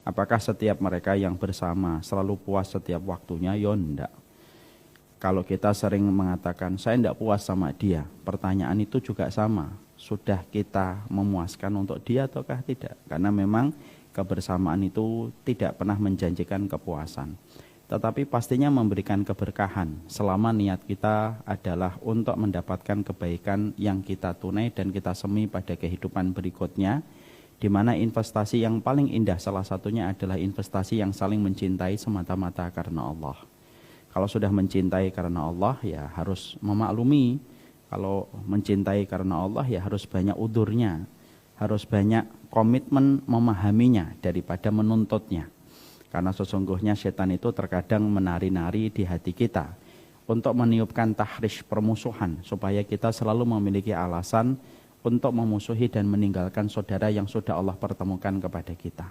Apakah setiap mereka yang bersama selalu puas setiap waktunya? Ya enggak. Kalau kita sering mengatakan saya enggak puas sama dia, pertanyaan itu juga sama. Sudah kita memuaskan untuk dia ataukah tidak? Karena memang kebersamaan itu tidak pernah menjanjikan kepuasan. Tetapi pastinya memberikan keberkahan selama niat kita adalah untuk mendapatkan kebaikan yang kita tunai dan kita semi pada kehidupan berikutnya, di mana investasi yang paling indah salah satunya adalah investasi yang saling mencintai semata-mata karena Allah. Kalau sudah mencintai karena Allah ya harus memaklumi, kalau mencintai karena Allah ya harus banyak udurnya, harus banyak komitmen memahaminya daripada menuntutnya. Karena sesungguhnya setan itu terkadang menari-nari di hati kita untuk meniupkan tahrish permusuhan supaya kita selalu memiliki alasan untuk memusuhi dan meninggalkan saudara yang sudah Allah pertemukan kepada kita.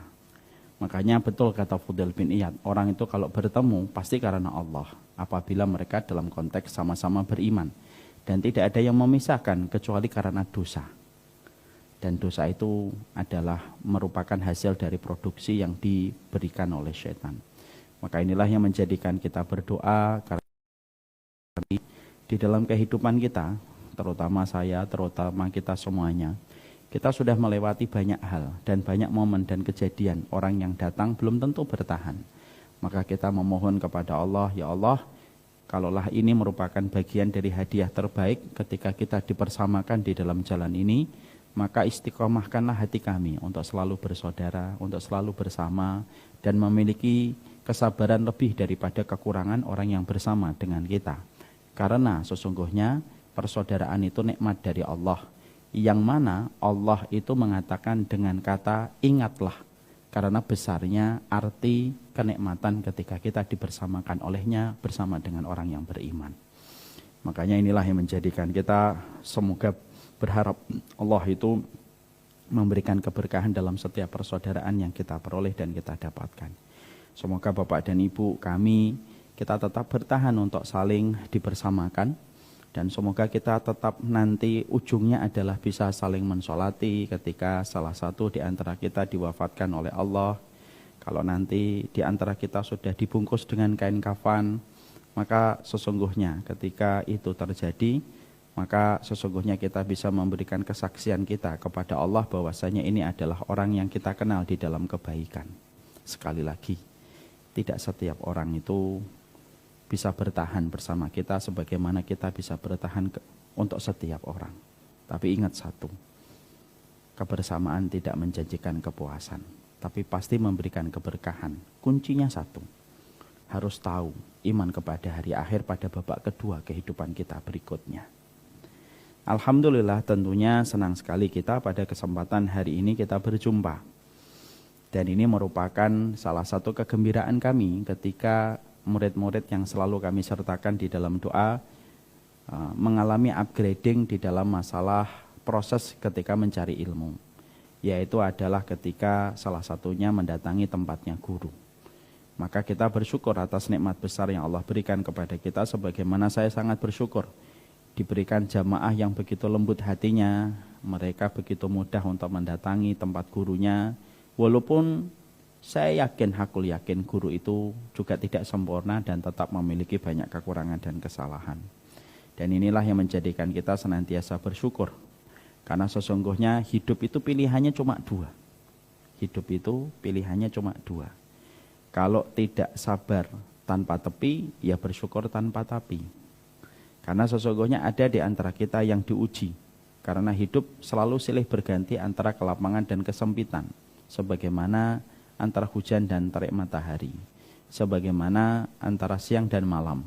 Makanya betul kata Fudail bin Iyad, orang itu kalau bertemu pasti karena Allah apabila mereka dalam konteks sama-sama beriman. Dan tidak ada yang memisahkan kecuali karena dosa. Dan dosa itu adalah merupakan hasil dari produksi yang diberikan oleh setan. Maka inilah yang menjadikan kita berdoa karena di dalam kehidupan kita, terutama saya, terutama kita semuanya, kita sudah melewati banyak hal dan banyak momen dan kejadian. Orang yang datang belum tentu bertahan. Maka kita memohon kepada Allah, ya Allah, kalaulah ini merupakan bagian dari hadiah terbaik ketika kita dipersamakan di dalam jalan ini, maka istiqomahkanlah hati kami untuk selalu bersaudara, untuk selalu bersama, dan memiliki kesabaran lebih daripada kekurangan orang yang bersama dengan kita. Karena sesungguhnya persaudaraan itu nikmat dari Allah, yang mana Allah itu mengatakan dengan kata ingatlah, karena besarnya arti kenikmatan ketika kita dibersamakan olehnya bersama dengan orang yang beriman. Makanya inilah yang menjadikan kita semoga berharap Allah itu memberikan keberkahan dalam setiap persaudaraan yang kita peroleh dan kita dapatkan. Semoga Bapak dan Ibu kami kita tetap bertahan untuk saling dibersamakan. Dan semoga kita tetap nanti ujungnya adalah bisa saling mensolati ketika salah satu di antara kita diwafatkan oleh Allah. Kalau nanti di antara kita sudah dibungkus dengan kain kafan, maka sesungguhnya ketika itu terjadi, maka sesungguhnya kita bisa memberikan kesaksian kita kepada Allah bahwasanya ini adalah orang yang kita kenal di dalam kebaikan. Sekali lagi, tidak setiap orang itu bisa bertahan bersama kita sebagaimana kita bisa bertahan untuk setiap orang. Tapi ingat satu, kebersamaan tidak menjanjikan kepuasan, tapi pasti memberikan keberkahan. Kuncinya satu, harus tahu iman kepada hari akhir pada babak kedua kehidupan kita berikutnya. Alhamdulillah tentunya senang sekali kita pada kesempatan hari ini kita berjumpa. Dan ini merupakan salah satu kegembiraan kami ketika murid-murid yang selalu kami sertakan di dalam doa mengalami upgrading di dalam masalah proses ketika mencari ilmu, yaitu adalah ketika salah satunya mendatangi tempatnya guru. Maka kita bersyukur atas nikmat besar yang Allah berikan kepada kita, sebagaimana saya sangat bersyukur diberikan jamaah yang begitu lembut hatinya, mereka begitu mudah untuk mendatangi tempat gurunya, walaupun saya yakin, hakul yakin guru itu juga tidak sempurna dan tetap memiliki banyak kekurangan dan kesalahan. Dan inilah yang menjadikan kita senantiasa bersyukur. Karena sesungguhnya hidup itu pilihannya cuma dua. Hidup itu pilihannya cuma dua. Kalau tidak sabar tanpa tepi, ya bersyukur tanpa tapi. Karena sesungguhnya ada di antara kita yang diuji. Karena hidup selalu silih berganti antara kelapangan dan kesempitan. Sebagaimana antara hujan dan terik matahari, sebagaimana antara siang dan malam.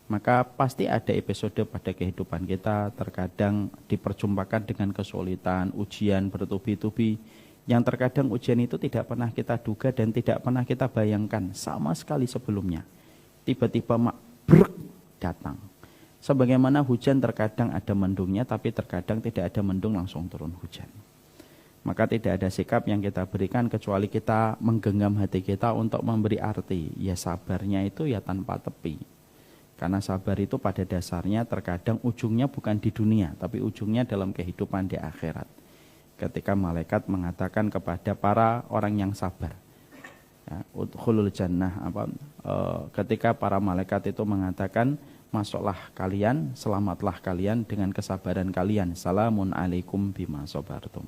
Maka pasti ada episode pada kehidupan kita terkadang diperjumpakan dengan kesulitan, ujian bertubi-tubi, yang terkadang ujian itu tidak pernah kita duga dan tidak pernah kita bayangkan sama sekali sebelumnya. Tiba-tiba datang. Sebagaimana hujan terkadang ada mendungnya, tapi terkadang tidak ada mendung langsung turun hujan. Maka tidak ada sikap yang kita berikan kecuali kita menggenggam hati kita untuk memberi arti. Ya sabarnya itu ya tanpa tepi. Karena sabar itu pada dasarnya terkadang ujungnya bukan di dunia, tapi ujungnya dalam kehidupan di akhirat. Ketika malaikat mengatakan kepada para orang yang sabar, Ya, udkhulul jannah ketika para malaikat itu mengatakan masuklah kalian, selamatlah kalian dengan kesabaran kalian. Salamun alaikum bima sabartum.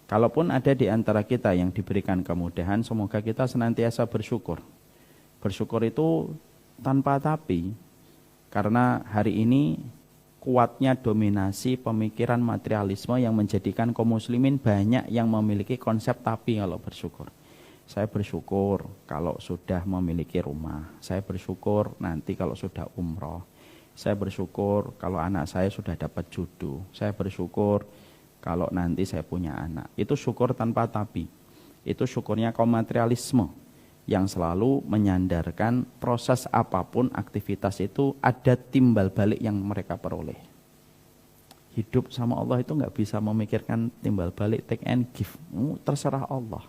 Kalaupun ada di antara kita yang diberikan kemudahan, semoga kita senantiasa bersyukur. Bersyukur itu tanpa tapi, karena hari ini kuatnya dominasi pemikiran materialisme yang menjadikan kaum muslimin banyak yang memiliki konsep tapi kalau bersyukur. Saya bersyukur kalau sudah memiliki rumah. Saya bersyukur nanti kalau sudah umroh. Saya bersyukur kalau anak saya sudah dapat jodoh. Saya bersyukur kalau nanti saya punya anak. Itu syukur tanpa tapi. Itu syukurnya kaum materialisme yang selalu menyandarkan proses apapun aktivitas itu ada timbal balik yang mereka peroleh. Hidup sama Allah itu nggak bisa memikirkan timbal balik, take and give. Terserah Allah.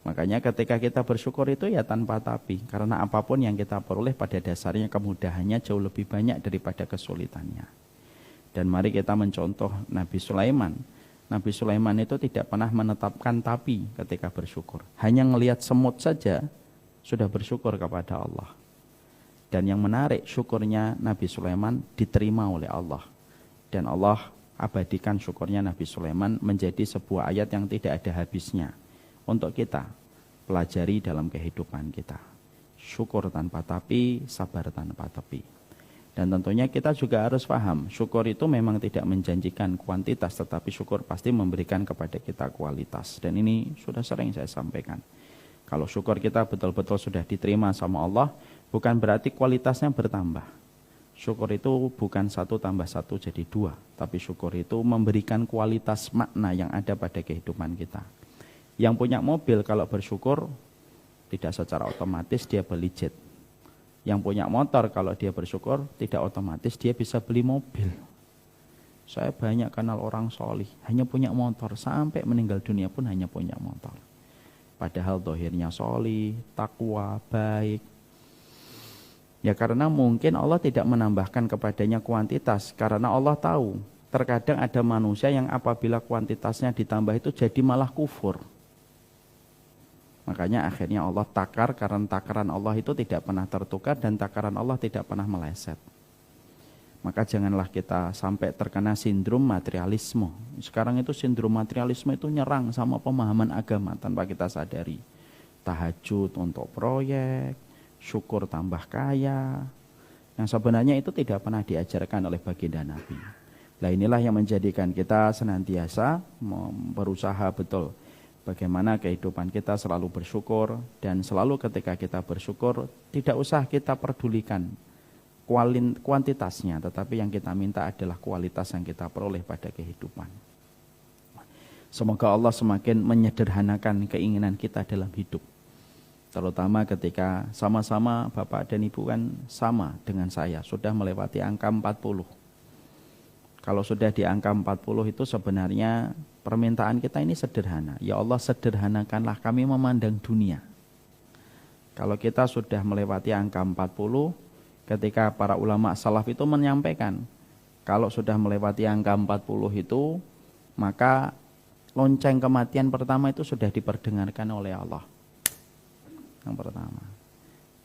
Makanya ketika kita bersyukur itu ya tanpa tapi. Karena apapun yang kita peroleh pada dasarnya kemudahannya jauh lebih banyak daripada kesulitannya. Dan mari kita mencontoh Nabi Sulaiman. Nabi Sulaiman itu tidak pernah menetapkan tapi ketika bersyukur. Hanya ngelihat semut saja sudah bersyukur kepada Allah. Dan yang menarik syukurnya Nabi Sulaiman diterima oleh Allah. Dan Allah abadikan syukurnya Nabi Sulaiman menjadi sebuah ayat yang tidak ada habisnya. Untuk kita pelajari dalam kehidupan kita. Syukur tanpa tapi, sabar tanpa tepi. Dan tentunya kita juga harus paham, syukur itu memang tidak menjanjikan kuantitas, tetapi syukur pasti memberikan kepada kita kualitas. Dan ini sudah sering saya sampaikan. Kalau syukur kita betul-betul sudah diterima sama Allah, bukan berarti kualitasnya bertambah. Syukur itu bukan 1 tambah 1 jadi 2, tapi syukur itu memberikan kualitas makna yang ada pada kehidupan kita. Yang punya mobil kalau bersyukur tidak secara otomatis dia beli jet. Yang punya motor kalau dia bersyukur tidak otomatis dia bisa beli mobil. Saya banyak kenal orang solih hanya punya motor, sampai meninggal dunia pun hanya punya motor. Padahal dohirnya solih, takwa, baik. Ya karena mungkin Allah tidak menambahkan kepadanya kuantitas, karena Allah tahu terkadang ada manusia yang apabila kuantitasnya ditambah itu jadi malah kufur. Makanya akhirnya Allah takar, karena takaran Allah itu tidak pernah tertukar dan takaran Allah tidak pernah meleset. Maka janganlah kita sampai terkena sindrom materialisme. Sekarang itu sindrom materialisme itu nyerang sama pemahaman agama tanpa kita sadari. Tahajud untuk proyek, syukur tambah kaya. Yang sebenarnya itu tidak pernah diajarkan oleh baginda Nabi. Nah inilah yang menjadikan kita senantiasa berusaha betul. Bagaimana kehidupan kita selalu bersyukur, dan selalu ketika kita bersyukur tidak usah kita pedulikan kuantitasnya, tetapi yang kita minta adalah kualitas yang kita peroleh pada kehidupan. Semoga Allah semakin menyederhanakan keinginan kita dalam hidup. Terutama ketika sama-sama Bapak dan Ibu kan sama dengan saya, sudah melewati angka 40. Kalau sudah di angka 40 itu sebenarnya permintaan kita ini sederhana. Ya Allah sederhanakanlah kami memandang dunia. Kalau kita sudah melewati angka 40, ketika para ulama salaf itu menyampaikan, kalau sudah melewati angka 40 itu, maka lonceng kematian pertama itu sudah diperdengarkan oleh Allah. Yang pertama.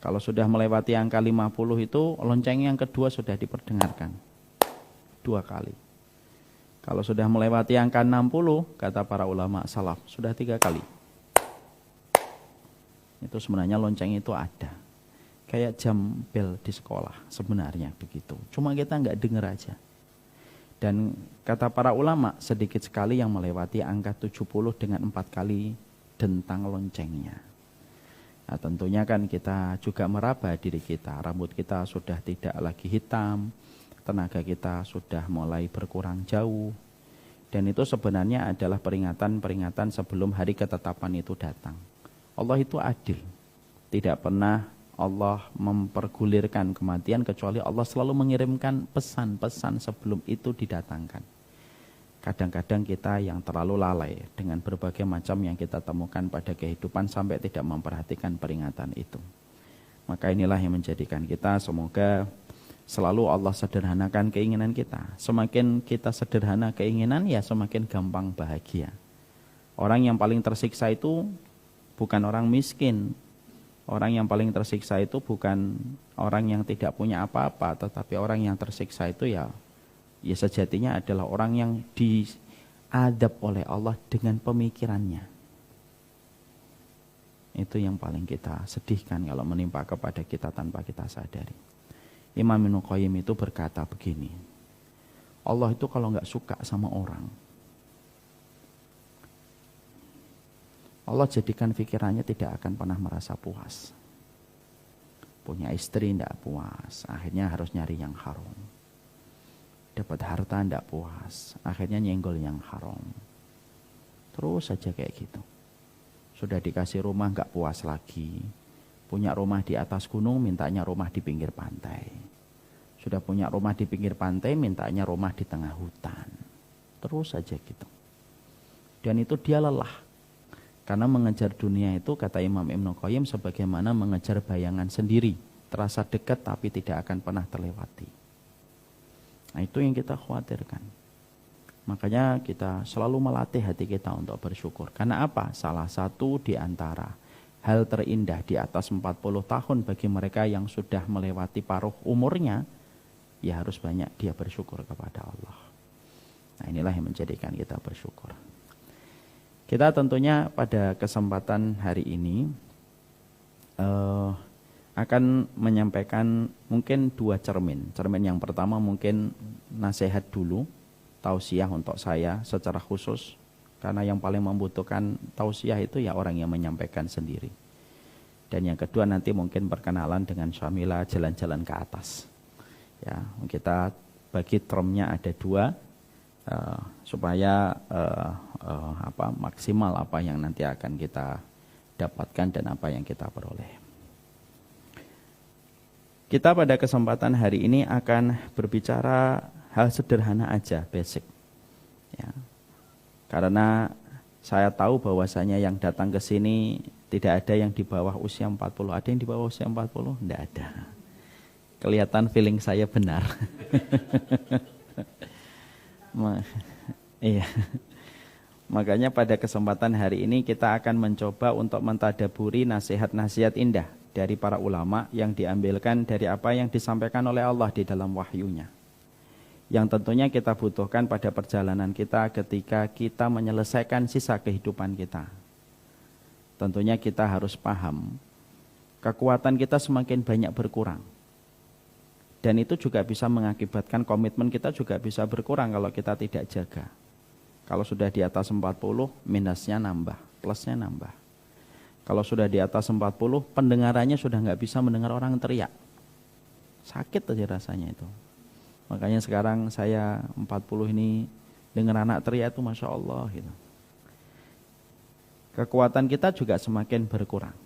Kalau sudah melewati angka 50 itu, lonceng yang kedua sudah diperdengarkan. 2 kali. Kalau sudah melewati angka 60, kata para ulama salaf, sudah 3 kali. Itu sebenarnya lonceng itu ada. Kayak jam bel di sekolah, sebenarnya begitu. Cuma kita nggak dengar aja. Dan kata para ulama, sedikit sekali yang melewati angka 70 dengan 4 kali dentang loncengnya. Nah, tentunya kan kita juga meraba diri kita. Rambut kita sudah tidak lagi hitam. Tenaga kita sudah mulai berkurang jauh. Dan itu sebenarnya adalah peringatan-peringatan sebelum hari ketetapan itu datang. Allah itu adil. Tidak pernah Allah mempergulirkan kematian, kecuali Allah selalu mengirimkan pesan-pesan sebelum itu didatangkan. Kadang-kadang kita yang terlalu lalai dengan berbagai macam yang kita temukan pada kehidupan sampai tidak memperhatikan peringatan itu. Maka inilah yang menjadikan kita semoga selalu Allah sederhanakan keinginan kita. Semakin kita sederhana keinginan, ya semakin gampang bahagia. Orang yang paling tersiksa itu bukan orang miskin. Orang yang paling tersiksa itu bukan orang yang tidak punya apa-apa, tetapi orang yang tersiksa itu ya sejatinya adalah orang yang diadab oleh Allah dengan pemikirannya. Itu yang paling kita sedihkan kalau menimpa kepada kita tanpa kita sadari. Imam Ibnu Qayyim itu berkata begini, Allah itu kalau nggak suka sama orang, Allah jadikan pikirannya tidak akan pernah merasa puas. Punya istri tidak puas, akhirnya harus nyari yang haram. Dapat harta tidak puas, akhirnya nyenggol yang haram. Terus saja kayak gitu. Sudah dikasih rumah nggak puas lagi. Punya rumah di atas gunung, mintanya rumah di pinggir pantai. Sudah punya rumah di pinggir pantai, mintanya rumah di tengah hutan. Terus saja gitu. Dan itu dia lelah. Karena mengejar dunia itu, kata Imam Ibnu Qayyim, sebagaimana mengejar bayangan sendiri. Terasa dekat tapi tidak akan pernah terlewati. Nah, itu yang kita khawatirkan. Makanya kita selalu melatih hati kita untuk bersyukur. Karena apa? Salah satu di antara hal terindah di atas 40 tahun bagi mereka yang sudah melewati paruh umurnya, ya harus banyak dia bersyukur kepada Allah. Nah, inilah yang menjadikan kita bersyukur. Kita tentunya pada kesempatan hari ini akan menyampaikan mungkin dua cermin. Cermin yang pertama mungkin nasihat dulu, tausiah untuk saya secara khusus. Karena yang paling membutuhkan tausiah itu ya orang yang menyampaikan sendiri. Dan yang kedua nanti mungkin perkenalan dengan Syamila jalan-jalan ke atas. Ya, kita bagi termnya ada dua. Supaya maksimal apa yang nanti akan kita dapatkan dan apa yang kita peroleh. Kita pada kesempatan hari ini akan berbicara hal sederhana aja, basic. Ya. Karena saya tahu bahwasanya yang datang ke sini tidak ada yang di bawah usia 40. Ada yang di bawah usia 40? Tidak ada. Kelihatan feeling saya benar. Iya. Makanya pada kesempatan hari ini kita akan mencoba untuk mentadaburi nasihat-nasihat indah dari para ulama yang diambilkan dari apa yang disampaikan oleh Allah di dalam wahyunya. Yang tentunya kita butuhkan pada perjalanan kita ketika kita menyelesaikan sisa kehidupan kita. Tentunya kita harus paham, kekuatan kita semakin banyak berkurang. Dan itu juga bisa mengakibatkan komitmen kita juga bisa berkurang kalau kita tidak jaga. Kalau sudah di atas 40, minusnya nambah, plusnya nambah. Kalau sudah di atas 40, pendengarannya sudah nggak bisa mendengar orang teriak. Sakit aja rasanya itu. Makanya sekarang saya 40 ini dengar anak teriak itu Masya Allah gitu. Kekuatan kita juga semakin berkurang.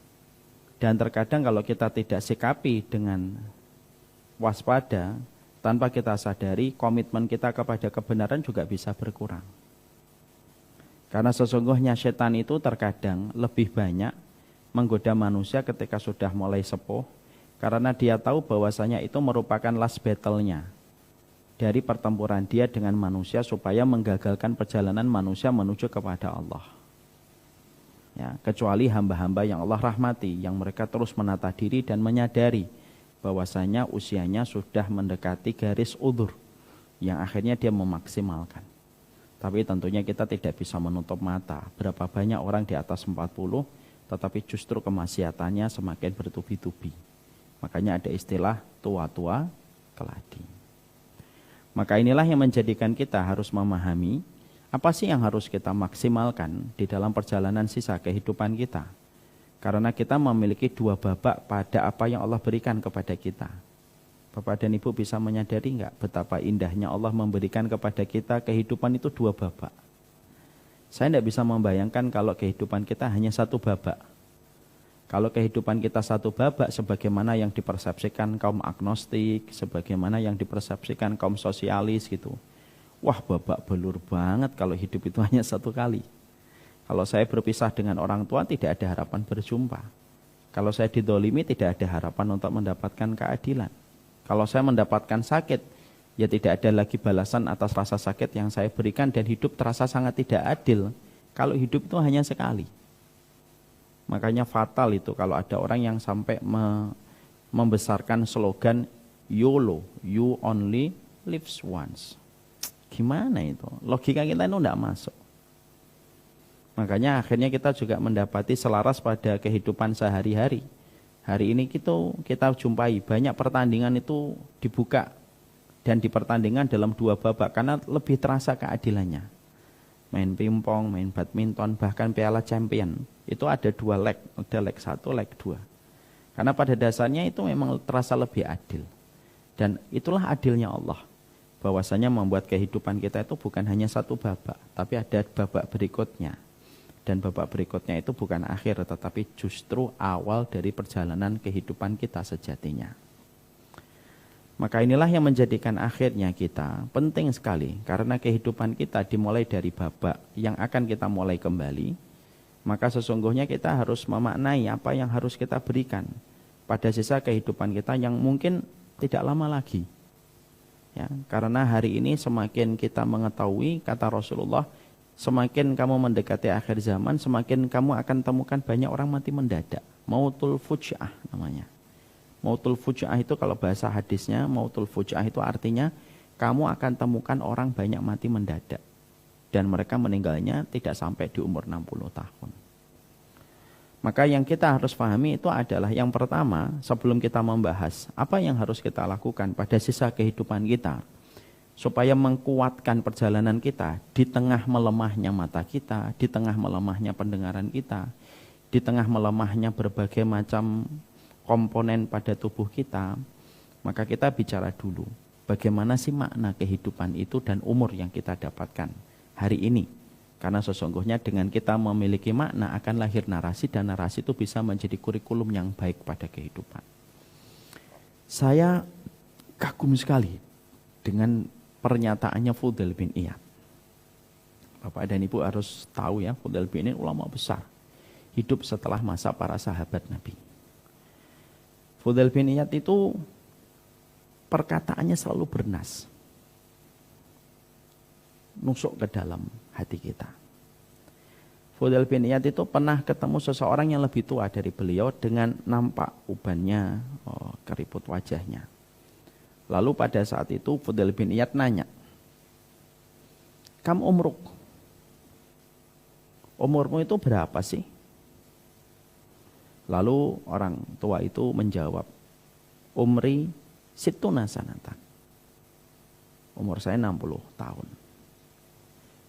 Dan terkadang kalau kita tidak sikapi dengan waspada, tanpa kita sadari komitmen kita kepada kebenaran juga bisa berkurang. Karena sesungguhnya setan itu terkadang lebih banyak menggoda manusia ketika sudah mulai sepuh, karena dia tahu bahwasanya itu merupakan last battle-nya dari pertempuran dia dengan manusia supaya menggagalkan perjalanan manusia menuju kepada Allah. Ya, kecuali hamba-hamba yang Allah rahmati, yang mereka terus menata diri dan menyadari bahwasanya usianya sudah mendekati garis udzur yang akhirnya dia memaksimalkan. Tapi tentunya kita tidak bisa menutup mata berapa banyak orang di atas 40 tetapi justru kemaksiatannya semakin bertubi-tubi. Makanya ada istilah tua-tua keladi. Maka inilah yang menjadikan kita harus memahami apa sih yang harus kita maksimalkan di dalam perjalanan sisa kehidupan kita. Karena kita memiliki dua babak pada apa yang Allah berikan kepada kita. Bapak dan Ibu bisa menyadari enggak betapa indahnya Allah memberikan kepada kita kehidupan itu dua babak. Saya tidak bisa membayangkan kalau kehidupan kita hanya satu babak. Kalau kehidupan kita satu babak sebagaimana yang dipersepsikan kaum agnostik, sebagaimana yang dipersepsikan kaum sosialis gitu. Wah, babak belur banget kalau hidup itu hanya satu kali. Kalau saya berpisah dengan orang tua tidak ada harapan berjumpa. Kalau saya didolimi tidak ada harapan untuk mendapatkan keadilan. Kalau saya mendapatkan sakit, ya tidak ada lagi balasan atas rasa sakit yang saya berikan dan hidup terasa sangat tidak adil. Kalau hidup itu hanya sekali. Makanya fatal itu kalau ada orang yang sampai membesarkan slogan YOLO, you only lives once. Gimana itu? Logika kita itu tidak masuk. Makanya akhirnya kita juga mendapati selaras pada kehidupan sehari-hari. Hari ini kita jumpai banyak pertandingan itu dibuka dan dipertandingan dalam 2 babak karena lebih terasa keadilannya. Main pingpong, main badminton, bahkan Piala Champion itu ada 2 leg, ada leg 1, leg 2. Karena pada dasarnya itu memang terasa lebih adil. Dan itulah adilnya Allah. Bahwasanya membuat kehidupan kita itu bukan hanya 1 babak, tapi ada babak berikutnya. Dan babak berikutnya itu bukan akhir, tetapi justru awal dari perjalanan kehidupan kita sejatinya. Maka inilah yang menjadikan akhirnya kita penting sekali. Karena kehidupan kita dimulai dari babak yang akan kita mulai kembali. Maka sesungguhnya kita harus memaknai apa yang harus kita berikan pada sisa kehidupan kita yang mungkin tidak lama lagi. Ya, karena hari ini semakin kita mengetahui, kata Rasulullah, semakin kamu mendekati akhir zaman, semakin kamu akan temukan banyak orang mati mendadak. Mautul fuj'ah namanya. Mautul fuj'ah itu kalau bahasa hadisnya, mautul fuj'ah itu artinya kamu akan temukan orang banyak mati mendadak. Dan mereka meninggalnya tidak sampai di umur 60 tahun. Maka yang kita harus pahami itu adalah yang pertama, sebelum kita membahas apa yang harus kita lakukan pada sisa kehidupan kita, supaya mengkuatkan perjalanan kita di tengah melemahnya mata kita, di tengah melemahnya pendengaran kita, di tengah melemahnya berbagai macam komponen pada tubuh kita, maka kita bicara dulu bagaimana sih makna kehidupan itu dan umur yang kita dapatkan hari ini. Karena sesungguhnya dengan kita memiliki makna akan lahir narasi, dan narasi itu bisa menjadi kurikulum yang baik pada kehidupan. Saya kagum sekali dengan pernyataannya Fudail bin Iyad. Bapak dan Ibu harus tahu ya, Fudail bin Iyad ulama besar. Hidup setelah masa para sahabat Nabi. Fudail bin Iyad itu perkataannya selalu bernas. Nusuk ke dalam hati kita. Fudail bin Iyad itu pernah ketemu seseorang yang lebih tua dari beliau dengan nampak ubannya, keriput wajahnya. Lalu pada saat itu Fudail bin Iyad nanya, "Kam umruk? Umurmu itu berapa sih?" Lalu orang tua itu menjawab, "Umri situna sanatan." Umur saya 60 tahun.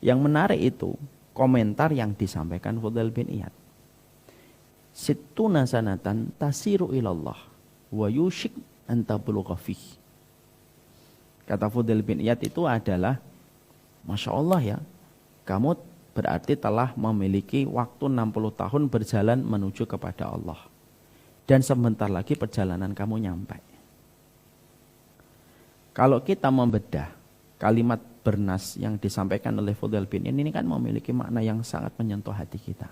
Yang menarik itu komentar yang disampaikan Fudail bin Iyad. Situna sanatan tasiru ilallah wa yushik an tablugha fihi. Kata Fudail bin Iyad itu adalah, Masya Allah ya, kamu berarti telah memiliki waktu 60 tahun berjalan menuju kepada Allah. Dan sebentar lagi perjalanan kamu nyampe. Kalau kita membedah kalimat bernas yang disampaikan oleh Fudail bin Iyad ini kan memiliki makna yang sangat menyentuh hati kita.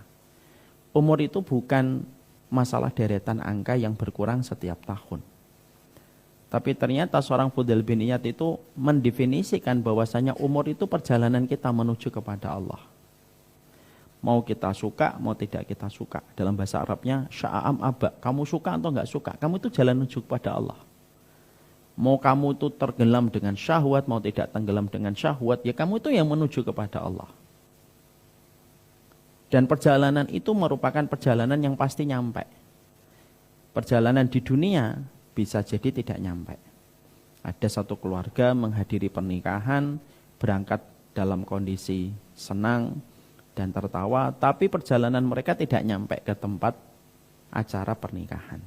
Umur itu bukan masalah deretan angka yang berkurang setiap tahun. Tapi ternyata seorang Fudail bin Iyad itu mendefinisikan bahwasanya umur itu perjalanan kita menuju kepada Allah. Mau kita suka, mau tidak kita suka. Dalam bahasa Arabnya, sya'am aba. Kamu suka atau enggak suka, kamu itu jalan menuju kepada Allah. Mau kamu itu tergelam dengan syahwat, mau tidak tenggelam dengan syahwat, ya kamu itu yang menuju kepada Allah. Dan perjalanan itu merupakan perjalanan yang pasti nyampe. Perjalanan di dunia bisa jadi tidak nyampe. Ada satu keluarga menghadiri pernikahan, berangkat dalam kondisi senang dan tertawa, tapi perjalanan mereka tidak nyampe ke tempat acara pernikahan.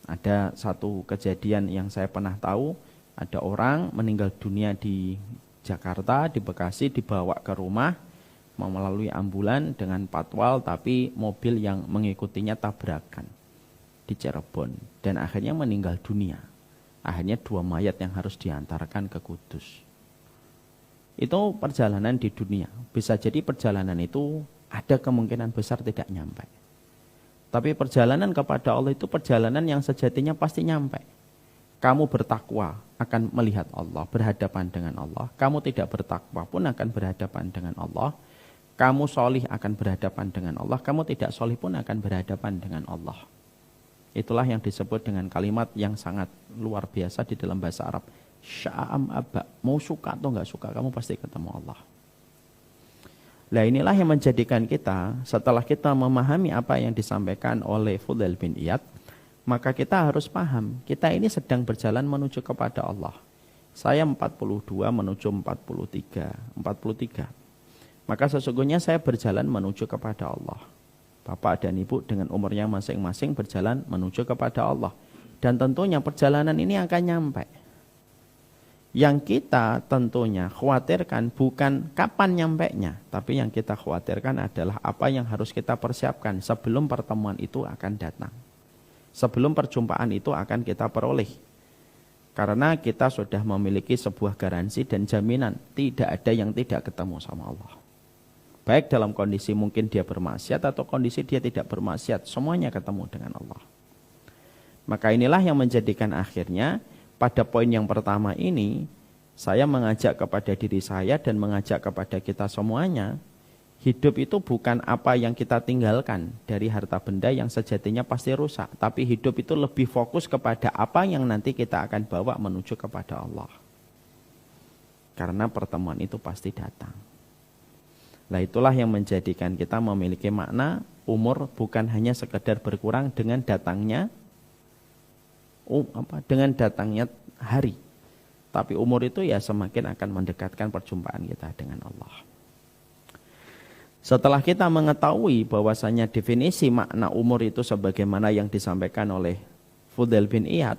Ada satu kejadian yang saya pernah tahu, ada orang meninggal dunia di Jakarta, di Bekasi, dibawa ke rumah melalui ambulan dengan patwal, tapi mobil yang mengikutinya tabrakan di Cirebon dan akhirnya meninggal dunia. Akhirnya 2 mayat yang harus diantarkan ke Kudus. Itu perjalanan di dunia. Bisa jadi perjalanan itu ada kemungkinan besar tidak nyampe. Tapi perjalanan kepada Allah itu perjalanan yang sejatinya pasti nyampe. Kamu bertakwa akan melihat Allah, berhadapan dengan Allah. Kamu tidak bertakwa pun akan berhadapan dengan Allah. Kamu solih akan berhadapan dengan Allah, kamu tidak solih pun akan berhadapan dengan Allah. Itulah yang disebut dengan kalimat yang sangat luar biasa di dalam bahasa Arab. Sya'am abba, mau suka atau enggak suka, kamu pasti ketemu Allah. Nah inilah yang menjadikan kita, setelah kita memahami apa yang disampaikan oleh Fudail bin Iyad, maka kita harus paham, kita ini sedang berjalan menuju kepada Allah. Saya 42 menuju 43. Maka sesungguhnya saya berjalan menuju kepada Allah. Bapak dan ibu dengan umurnya masing-masing berjalan menuju kepada Allah. Dan tentunya perjalanan ini akan nyampe. Yang kita tentunya khawatirkan bukan kapan nyampenya, tapi yang kita khawatirkan adalah apa yang harus kita persiapkan sebelum pertemuan itu akan datang. Sebelum perjumpaan itu akan kita peroleh. Karena kita sudah memiliki sebuah garansi dan jaminan tidak ada yang tidak ketemu sama Allah. Baik dalam kondisi mungkin dia bermaksiat atau kondisi dia tidak bermaksiat, semuanya ketemu dengan Allah. Maka inilah yang menjadikan akhirnya pada poin yang pertama ini, saya mengajak kepada diri saya dan mengajak kepada kita semuanya, hidup itu bukan apa yang kita tinggalkan dari harta benda yang sejatinya pasti rusak. Tapi hidup itu lebih fokus kepada apa yang nanti kita akan bawa menuju kepada Allah. Karena pertemuan itu pasti datang. Nah itulah yang menjadikan kita memiliki makna umur bukan hanya sekedar berkurang dengan datangnya hari. Tapi umur itu ya semakin akan mendekatkan perjumpaan kita dengan Allah. Setelah kita mengetahui bahwasanya definisi makna umur itu sebagaimana yang disampaikan oleh Fudail bin Iyad,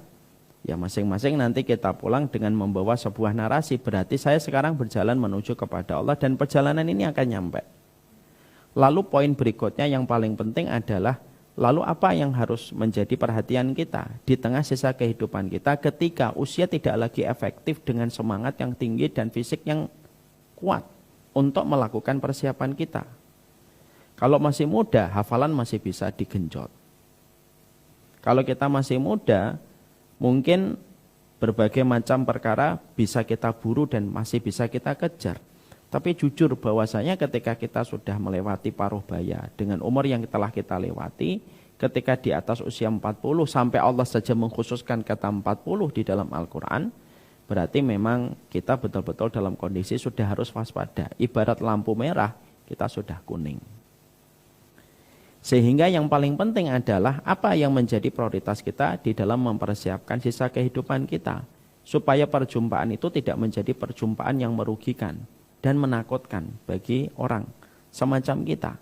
ya masing-masing nanti kita pulang dengan membawa sebuah narasi. Berarti saya sekarang berjalan menuju kepada Allah dan perjalanan ini akan nyampe. Lalu poin berikutnya yang paling penting adalah lalu apa yang harus menjadi perhatian kita di tengah sisa kehidupan kita ketika usia tidak lagi efektif dengan semangat yang tinggi dan fisik yang kuat untuk melakukan persiapan kita. Kalau masih muda, hafalan masih bisa digenjot. Kalau kita masih muda, mungkin berbagai macam perkara bisa kita buru dan masih bisa kita kejar. Tapi jujur bahwasanya ketika kita sudah melewati paruh baya dengan umur yang telah kita lewati, ketika di atas usia 40 sampai Allah saja mengkhususkan kata 40 di dalam Al-Quran, berarti memang kita betul-betul dalam kondisi sudah harus waspada. Ibarat lampu merah, kita sudah kuning. Sehingga yang paling penting adalah apa yang menjadi prioritas kita di dalam mempersiapkan sisa kehidupan kita. Supaya perjumpaan itu tidak menjadi perjumpaan yang merugikan dan menakutkan bagi orang semacam kita.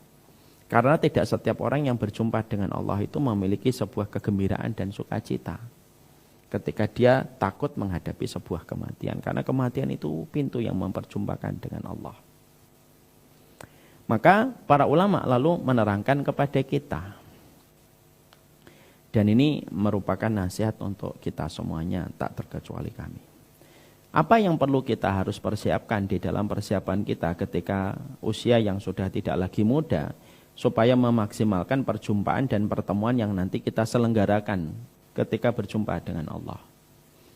Karena tidak setiap orang yang berjumpa dengan Allah itu memiliki sebuah kegembiraan dan sukacita. Ketika dia takut menghadapi sebuah kematian. Karena kematian itu pintu yang memperjumpakan dengan Allah. Maka para ulama lalu menerangkan kepada kita. Dan ini merupakan nasihat untuk kita semuanya, tak terkecuali kami. Apa yang perlu kita harus persiapkan di dalam persiapan kita ketika usia yang sudah tidak lagi muda, supaya memaksimalkan perjumpaan dan pertemuan yang nanti kita selenggarakan ketika berjumpa dengan Allah.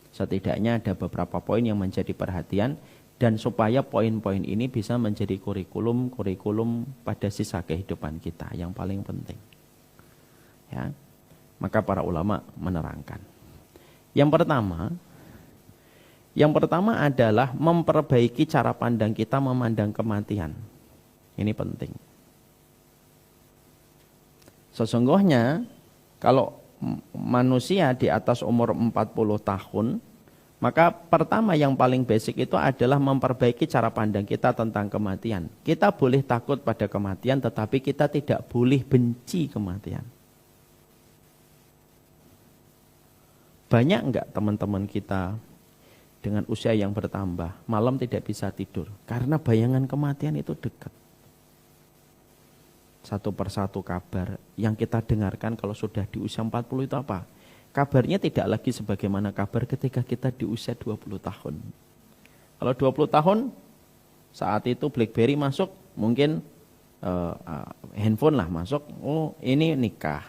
Setidaknya ada beberapa poin yang menjadi perhatian, dan supaya poin-poin ini bisa menjadi kurikulum pada sisa kehidupan kita yang paling penting. Ya, maka para ulama menerangkan. Yang pertama adalah memperbaiki cara pandang kita memandang kematian. Ini penting. Sesungguhnya kalau manusia di atas umur 40 tahun, maka pertama yang paling basic itu adalah memperbaiki cara pandang kita tentang kematian. Kita boleh takut pada kematian, tetapi kita tidak boleh benci kematian. Banyak enggak teman-teman kita dengan usia yang bertambah, malam tidak bisa tidur, karena bayangan kematian itu dekat. Satu persatu kabar yang kita dengarkan kalau sudah di usia 40 itu apa? Kabarnya tidak lagi sebagaimana kabar ketika kita di usia 20 tahun. Kalau 20 tahun, saat itu BlackBerry masuk, mungkin handphone lah masuk, oh ini nikah.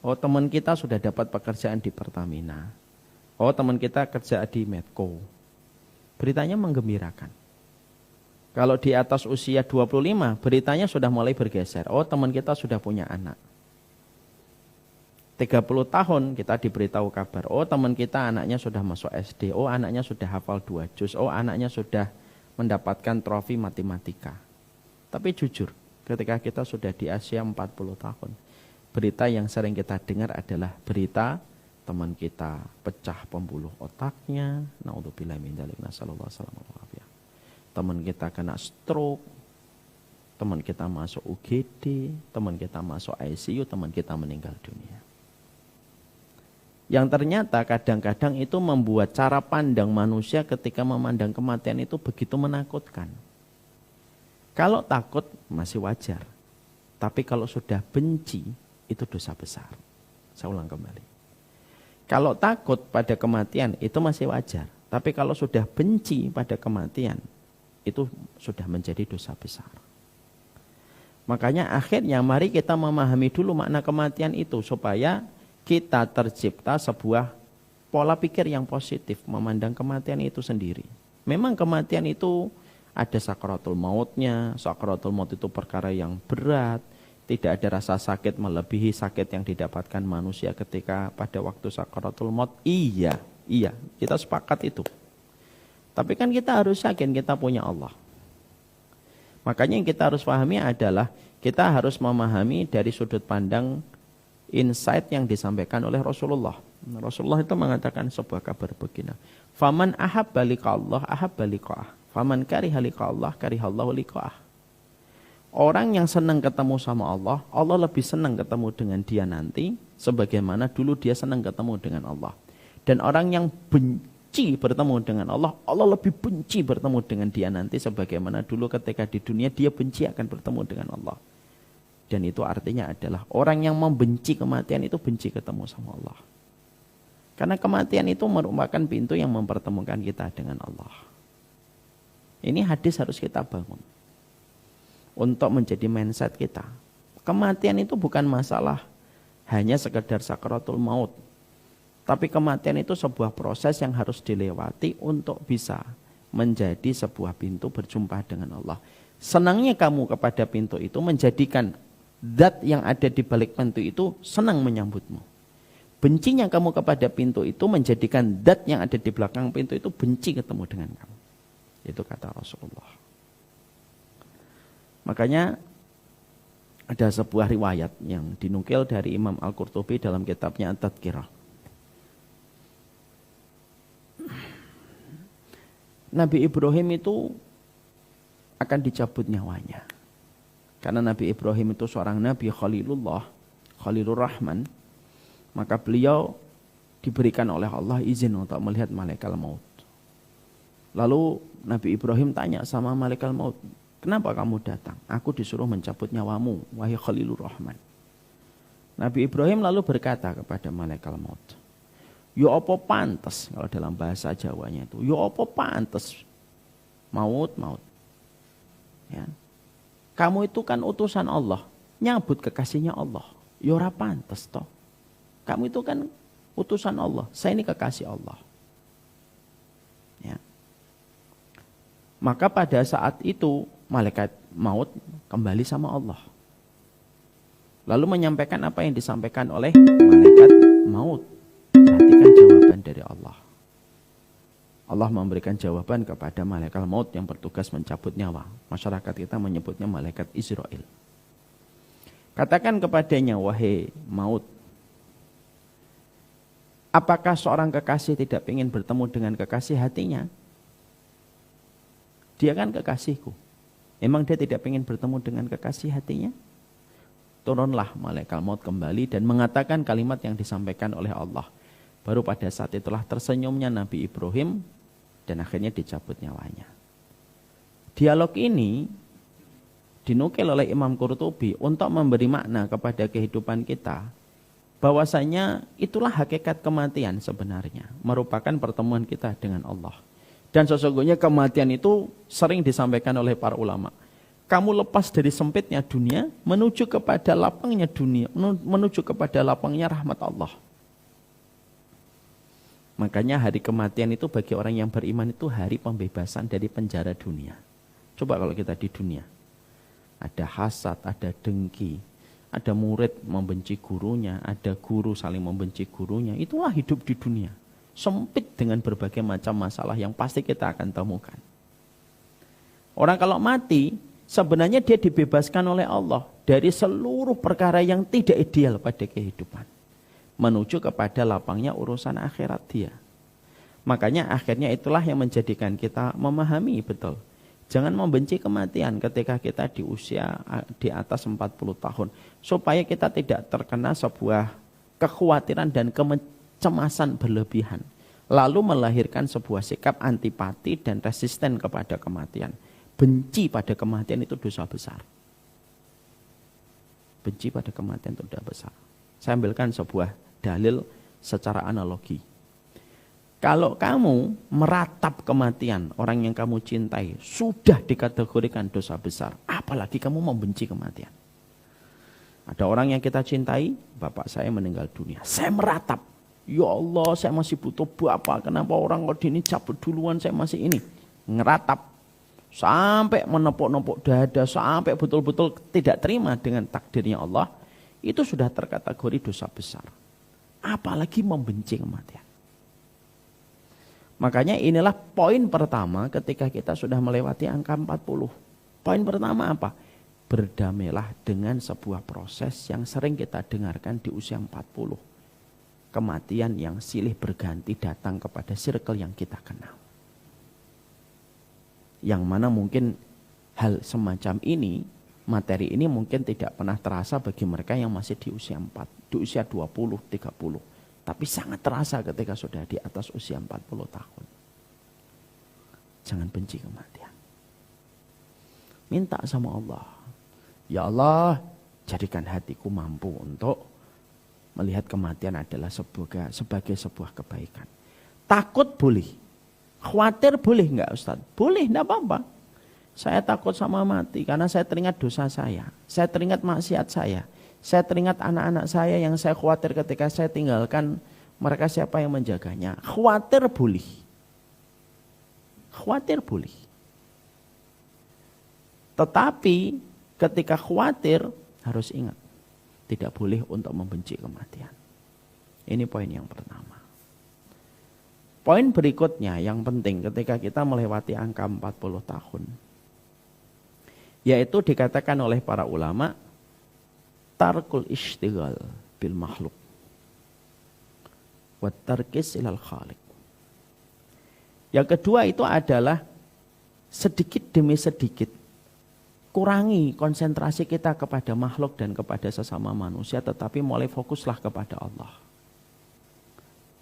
Oh teman kita sudah dapat pekerjaan di Pertamina. Oh teman kita kerja di Medco. Beritanya menggembirakan. Kalau di atas usia 25, beritanya sudah mulai bergeser. Oh, teman kita sudah punya anak. 30 tahun kita diberitahu kabar. Oh, teman kita anaknya sudah masuk SD. Oh, anaknya sudah hafal 2 juz. Oh, anaknya sudah mendapatkan trofi matematika. Tapi jujur, ketika kita sudah di Asia 40 tahun, berita yang sering kita dengar adalah berita teman kita pecah pembuluh otaknya. Naudzubillahi min dzalik, nasallallahu alaihi. Teman kita kena stroke, teman kita masuk UGD, teman kita masuk ICU, teman kita meninggal dunia. Yang ternyata kadang-kadang itu membuat cara pandang manusia ketika memandang kematian itu begitu menakutkan. Kalau takut masih wajar, tapi kalau sudah benci itu dosa besar. Saya ulang kembali. Kalau takut pada kematian itu masih wajar, tapi kalau sudah benci pada kematian itu sudah menjadi dosa besar. Makanya akhirnya mari kita memahami dulu makna kematian itu supaya kita tercipta sebuah pola pikir yang positif memandang kematian itu sendiri. Memang kematian itu ada sakaratul mautnya. Sakaratul maut itu perkara yang berat. Tidak ada rasa sakit melebihi sakit yang didapatkan manusia ketika pada waktu sakaratul maut. Iya, kita sepakat itu. Tapi kan kita harus yakin kita punya Allah. Makanya yang kita harus pahami adalah kita harus memahami dari sudut pandang insight yang disampaikan oleh Rasulullah. Rasulullah itu mengatakan sebuah kabar begini. Faman ahabba liqa'allah ahabba liqa'ah. Faman kariha liqa'allah karihallahu liqa'ah. Orang yang senang ketemu sama Allah, Allah lebih senang ketemu dengan dia nanti sebagaimana dulu dia senang ketemu dengan Allah. Dan orang yang benci bertemu dengan Allah, Allah lebih benci bertemu dengan dia nanti sebagaimana dulu ketika di dunia dia benci akan bertemu dengan Allah. Dan itu artinya adalah orang yang membenci kematian itu benci ketemu sama Allah. Karena kematian itu merupakan pintu yang mempertemukan kita dengan Allah. Ini hadis harus kita bangun. Untuk menjadi mindset kita. Kematian itu bukan masalah hanya sekedar sakaratul maut. Tapi kematian itu sebuah proses yang harus dilewati untuk bisa menjadi sebuah pintu berjumpa dengan Allah. Senangnya kamu kepada pintu itu menjadikan zat yang ada di balik pintu itu senang menyambutmu. Bencinya kamu kepada pintu itu menjadikan zat yang ada di belakang pintu itu benci ketemu dengan kamu. Itu kata Rasulullah. Makanya ada sebuah riwayat yang dinukil dari Imam Al-Qurtubi dalam kitabnya At-Tadhkirah. Nabi Ibrahim itu akan dicabut nyawanya. Karena Nabi Ibrahim itu seorang Nabi Khalilullah, Khalilur Rahman, maka beliau diberikan oleh Allah izin untuk melihat malaikat maut. Lalu Nabi Ibrahim tanya sama malaikat maut, kenapa kamu datang? Aku disuruh mencabut nyawamu, wahai Khalilur Rahman. Nabi Ibrahim lalu berkata kepada malaikat maut, yo apa pantes, kalau dalam bahasa Jawanya itu, yo apa pantes maut. Ya. Kamu itu kan utusan Allah, nyabut kekasihnya Allah. Ya ora pantes toh. Kamu itu kan utusan Allah, saya ini kekasih Allah. Ya. Maka pada saat itu malaikat maut kembali sama Allah. Lalu menyampaikan apa yang disampaikan oleh malaikat maut. Perhatikan jawaban dari Allah. Allah memberikan jawaban kepada malaikat maut yang bertugas mencabut nyawa. Masyarakat kita menyebutnya malaikat Israel. Katakan kepadanya, wahai maut, apakah seorang kekasih tidak ingin bertemu dengan kekasih hatinya? Dia kan kekasihku. Emang dia tidak ingin bertemu dengan kekasih hatinya? Turunlah malaikat maut kembali dan mengatakan kalimat yang disampaikan oleh Allah. Baru pada saat itulah tersenyumnya Nabi Ibrahim dan akhirnya dicabut nyawanya. Dialog ini dinukil oleh Imam Qurtubi untuk memberi makna kepada kehidupan kita. Bahwasanya itulah hakikat kematian sebenarnya. Merupakan pertemuan kita dengan Allah. Dan sesungguhnya kematian itu sering disampaikan oleh para ulama. Kamu lepas dari sempitnya dunia menuju kepada lapangnya dunia, menuju kepada lapangnya rahmat Allah. Makanya hari kematian itu bagi orang yang beriman itu hari pembebasan dari penjara dunia. Coba kalau kita di dunia. Ada hasad, ada dengki, ada murid membenci gurunya, ada guru saling membenci gurunya. Itulah hidup di dunia. Sempit dengan berbagai macam masalah yang pasti kita akan temukan. Orang kalau mati, sebenarnya dia dibebaskan oleh Allah dari seluruh perkara yang tidak ideal pada kehidupan. Menuju kepada lapangnya urusan akhirat dia. Makanya akhirnya itulah yang menjadikan kita memahami betul. Jangan membenci kematian ketika kita di usia di atas 40 tahun. Supaya kita tidak terkena sebuah kekhawatiran dan kecemasan berlebihan. Lalu melahirkan sebuah sikap antipati dan resisten kepada kematian. Benci pada kematian itu dosa besar. Benci pada kematian itu dosa besar. Saya ambilkan sebuah dalil secara analogi. Kalau kamu meratap kematian orang yang kamu cintai sudah dikategorikan dosa besar. Apalagi kamu membenci kematian. Ada orang yang kita cintai, bapak saya meninggal dunia. Saya meratap. Ya Allah, saya masih butuh bapak. Kenapa orang kok ini cabut duluan, saya masih ini. Ngeratap. Sampai menepuk-nepuk dada, sampai betul-betul tidak terima dengan takdirnya Allah. Itu sudah terkategori dosa besar. Apalagi membenci kematian. Makanya inilah poin pertama ketika kita sudah melewati angka 40. Poin pertama apa? Berdamailah dengan sebuah proses yang sering kita dengarkan di usia 40. Kematian yang silih berganti datang kepada circle yang kita kenal. Yang mana mungkin hal semacam ini, materi ini mungkin tidak pernah terasa bagi mereka yang masih di usia 4, di usia 20, 30. Tapi sangat terasa ketika sudah di atas usia 40 tahun. Jangan benci kematian. Minta sama Allah. Ya Allah, jadikan hatiku mampu untuk melihat kematian adalah sebagai sebuah kebaikan. Takut boleh. Khawatir boleh enggak Ustaz? Boleh, enggak apa-apa. Saya takut sama mati karena saya teringat dosa saya. Saya teringat maksiat saya. Saya teringat anak-anak saya yang saya khawatir ketika saya tinggalkan, mereka siapa yang menjaganya. Khawatir boleh. Khawatir boleh. Tetapi ketika khawatir harus ingat. Tidak boleh untuk membenci kematian. Ini poin yang pertama. Poin berikutnya yang penting ketika kita melewati angka 40 tahun. Yaitu dikatakan oleh para ulama, tarkul ishtighal bil makhluk wa tarkis ilal khaliq. Yang kedua itu adalah sedikit demi sedikit kurangi konsentrasi kita kepada makhluk dan kepada sesama manusia, tetapi mulai fokuslah kepada Allah.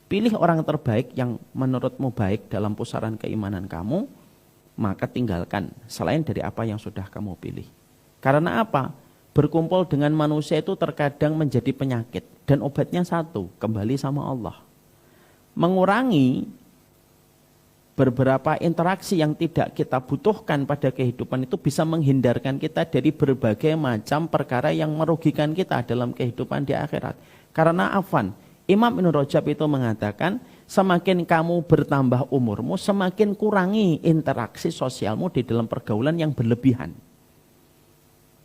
Pilih orang terbaik yang menurutmu baik dalam pusaran keimanan kamu, maka tinggalkan selain dari apa yang sudah kamu pilih. Karena apa? Berkumpul dengan manusia itu terkadang menjadi penyakit. Dan obatnya satu, kembali sama Allah. Mengurangi beberapa interaksi yang tidak kita butuhkan pada kehidupan itu bisa menghindarkan kita dari berbagai macam perkara yang merugikan kita dalam kehidupan di akhirat. Karena afwan, Imam Ibn Rajab itu mengatakan, semakin kamu bertambah umurmu, semakin kurangi interaksi sosialmu di dalam pergaulan yang berlebihan.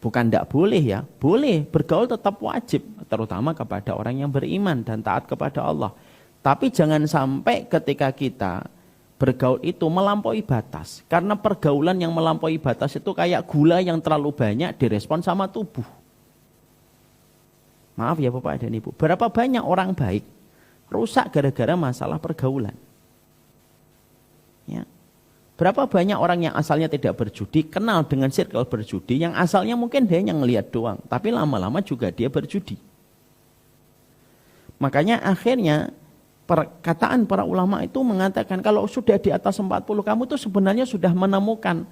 Bukan tidak boleh ya, boleh bergaul tetap wajib, terutama kepada orang yang beriman dan taat kepada Allah. Tapi jangan sampai ketika kita bergaul itu melampaui batas. Karena pergaulan yang melampaui batas itu kayak gula yang terlalu banyak direspon sama tubuh. Maaf ya Bapak dan Ibu, berapa banyak orang baik rusak gara-gara masalah pergaulan. Ya. Berapa banyak orang yang asalnya tidak berjudi, kenal dengan circle berjudi, yang asalnya mungkin dia yang ngelihat doang, tapi lama-lama juga dia berjudi. Makanya akhirnya perkataan para ulama itu mengatakan kalau sudah di atas 40 kamu itu sebenarnya sudah menemukan